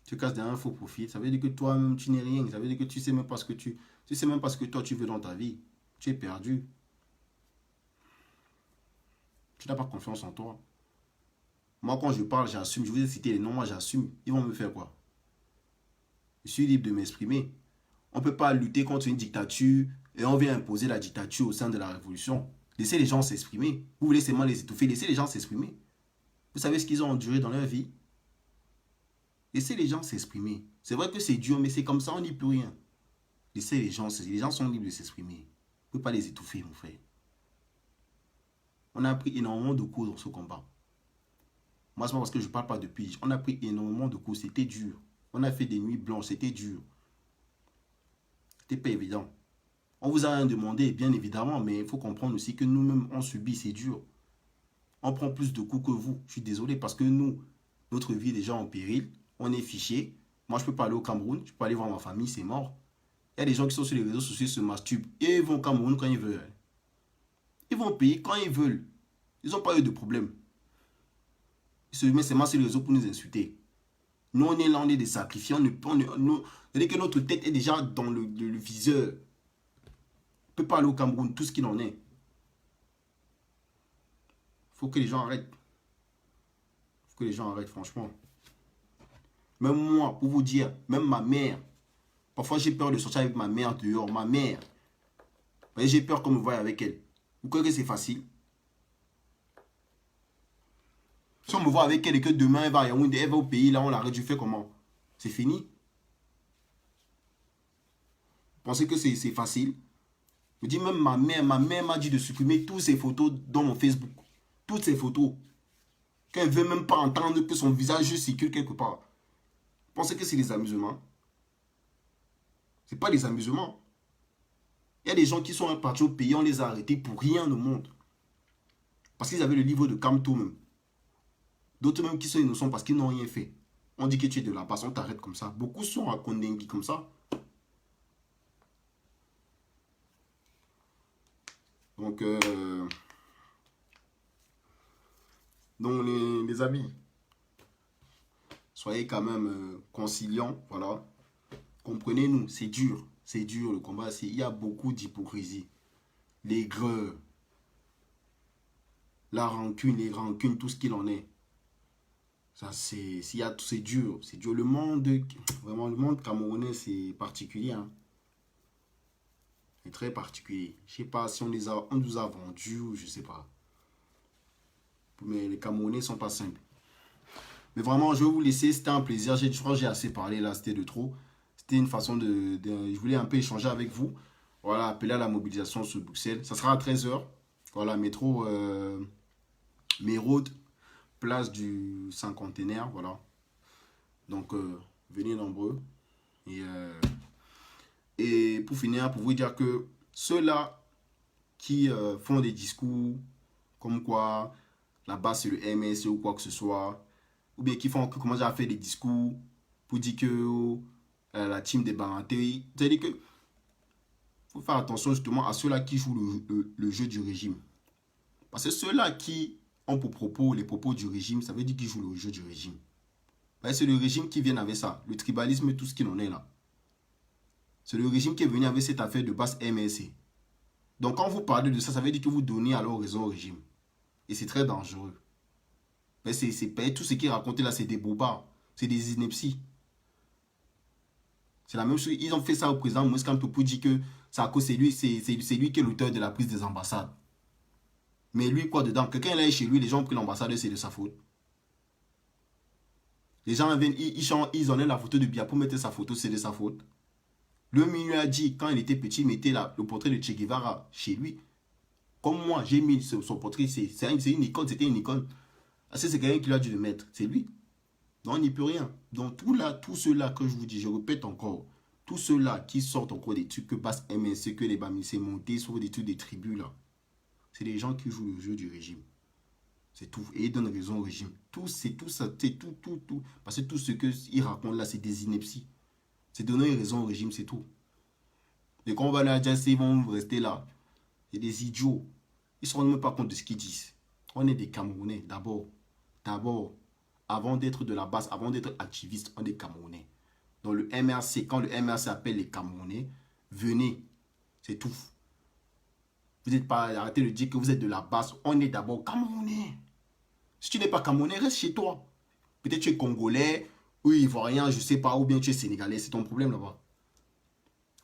Tu te caches derrière un faux profil. Ça veut dire que toi-même, tu n'es rien. Ça veut dire que tu sais même pas ce que tu sais même pas ce que toi tu veux dans ta vie. Tu es perdu. Tu n'as pas confiance en toi. Moi, quand je parle, j'assume. Je vous ai cité les noms, moi j'assume. Ils vont me faire quoi? Je suis libre de m'exprimer. On ne peut pas lutter contre une dictature et on vient imposer la dictature au sein de la révolution. Laissez les gens s'exprimer. Vous voulez seulement les étouffer. Laissez les gens s'exprimer. Vous savez ce qu'ils ont enduré dans leur vie? Laissez les gens s'exprimer. C'est vrai que c'est dur, mais c'est comme ça, on n'y peut rien. Laissez les gens sont libres de s'exprimer. Vous ne pouvez pas les étouffer, mon frère. On a pris énormément de coups dans ce combat. Moi, c'est pas parce que je ne parle pas depuis. On a pris énormément de coups. C'était dur. On a fait des nuits blanches. C'était dur. C'était pas évident. On vous a rien demandé, bien évidemment, mais il faut comprendre aussi que nous-mêmes, on subit. C'est dur. On prend plus de coups que vous. Je suis désolé parce que nous, notre vie est déjà en péril. On est fiché. Moi, je peux pas aller au Cameroun. Je peux aller voir ma famille. C'est mort. Il y a des gens qui sont sur les réseaux sociaux, se masturbent. Et ils vont au Cameroun quand ils veulent. Ils vont payer quand ils veulent. Ils n'ont pas eu de problème. Ils se mettent seulement sur les réseaux pour nous insulter. Nous, on est là, on est des sacrifiés. C'est-à-dire que notre tête est déjà dans le viseur. On ne peut pas aller au Cameroun, tout ce qu'il en est. Il faut que les gens arrêtent. Il faut que les gens arrêtent, franchement. Même moi, pour vous dire, même ma mère. Parfois, j'ai peur de sortir avec ma mère dehors. Ma mère. J'ai peur qu'on me voie avec elle. Vous croyez que c'est facile? Si on me voit avec elle et que demain elle va à Yaoundé, elle va au pays, là on l'arrête, je fais comment? C'est fini? Vous pensez que c'est facile? Je dis même ma mère m'a dit de supprimer toutes ses photos dans mon Facebook. Toutes ses photos. Qu'elle ne veut même pas entendre que son visage circule quelque part. Vous pensez que c'est des amusements? C'est pas des amusements. Il y a des gens qui sont partis au pays, on les a arrêtés pour rien au monde. Parce qu'ils avaient le niveau de Kamto même. D'autres même qui sont innocents parce qu'ils n'ont rien fait. On dit que tu es de la base, on t'arrête comme ça. Beaucoup sont à Kondengui comme ça. Donc les amis, soyez quand même conciliants, voilà. Comprenez-nous, c'est dur le combat. Il y a beaucoup d'hypocrisie. L'aigreur, la rancune, les rancunes, tout ce qu'il en est. Ça, c'est dur, c'est dur. Le monde, vraiment, le monde camerounais, c'est particulier. Hein. C'est très particulier. Je sais pas si on nous a vendus ou je sais pas. Mais les Camerounais sont pas simples. Mais vraiment, je vais vous laisser. C'était un plaisir. Je crois que j'ai assez parlé là. C'était de trop. C'était une façon je voulais un peu échanger avec vous. Voilà, appeler à la mobilisation sur Bruxelles. Ça sera à 13h. Voilà, métro Mérode, place du Cinquantenaire. Voilà. Donc, venez nombreux. Et pour finir, pour vous dire que ceux-là qui font des discours comme quoi là-bas c'est le MS ou quoi que ce soit, ou bien qui commencent à faire des discours pour dire que la team des Baranté, c'est-à-dire que faut faire attention justement à ceux-là qui jouent le jeu du régime. Parce que ceux-là qui ont pour propos les propos du régime, ça veut dire qu'ils jouent le jeu du régime. C'est le régime qui vient avec ça, le tribalisme et tout ce qu'il en est là. C'est le régime qui est venu avec cette affaire de base MSC. Donc quand vous parlez de ça, ça veut dire que vous donnez alors raison au régime. Et c'est très dangereux. Mais tout ce qu'ils racontent là, c'est des bobards. C'est des inepties. C'est la même chose. Ils ont fait ça au président Moïse Kamto pour dire que c'est lui qui est l'auteur de la prise des ambassades. Mais lui, quoi dedans? Quelqu'un est chez lui, les gens ont pris l'ambassade, c'est de sa faute. Les gens viennent, ils enlèvent la photo de Biya pour mettre sa photo, c'est de sa faute. Le milieu a dit, quand il était petit, il mettait le portrait de Che Guevara chez lui. Comme moi, j'ai mis son portrait, c'est une icône, c'était une icône. C'est quelqu'un qui lui a dû le mettre, c'est lui. Donc on n'y peut rien. Donc tout ceux-là que je vous dis, je répète encore, tous ceux-là qui sortent encore des trucs que passe MNC, que les Bamisé montés, sur des trucs des tribus là, c'est des gens qui jouent le jeu du régime. C'est tout. Et ils donnent raison au régime. C'est tout ça, c'est tout. Parce que tout ce qu'ils racontent là, c'est des inepties. C'est donner raison au régime, c'est tout. Et quand on va là, ils vont rester là. Il y a des idiots. Ils ne se rendent même pas compte de ce qu'ils disent. On est des Camerounais, d'abord. Avant d'être de la base, avant d'être activiste, on est Camerounais. Donc le MRC, quand le MRC appelle les Camerounais, venez. C'est tout. Vous n'êtes pas, arrêtez de dire que vous êtes de la base. On est d'abord Camerounais. Si tu n'es pas Camerounais, reste chez toi. Peut-être tu es Congolais, ou Ivoirien, je ne sais pas, ou bien tu es Sénégalais. C'est ton problème là-bas.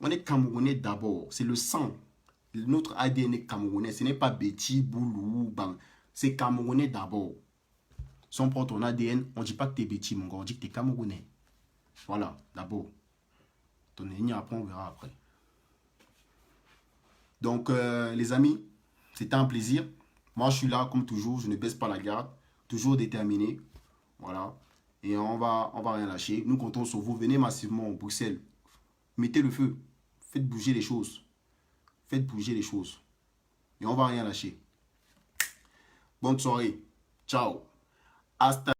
On est Camerounais d'abord. C'est le sang. Notre ADN est Camerounais. Ce n'est pas Betty, Boulou, Bang. C'est Camerounais d'abord. Si on prend ton ADN, on ne dit pas que tu es Betty, mon gars. On dit que tu es Camerounais. Voilà, d'abord. Ton ennemi, après, on verra après. Donc, les amis, c'était un plaisir. Moi, je suis là comme toujours, je ne baisse pas la garde, toujours déterminé. Voilà. Et on va rien lâcher. Nous comptons sur vous. Venez massivement au Bruxelles. Mettez le feu. Faites bouger les choses. Faites bouger les choses. Et on va rien lâcher. Bonne soirée. Ciao. Hasta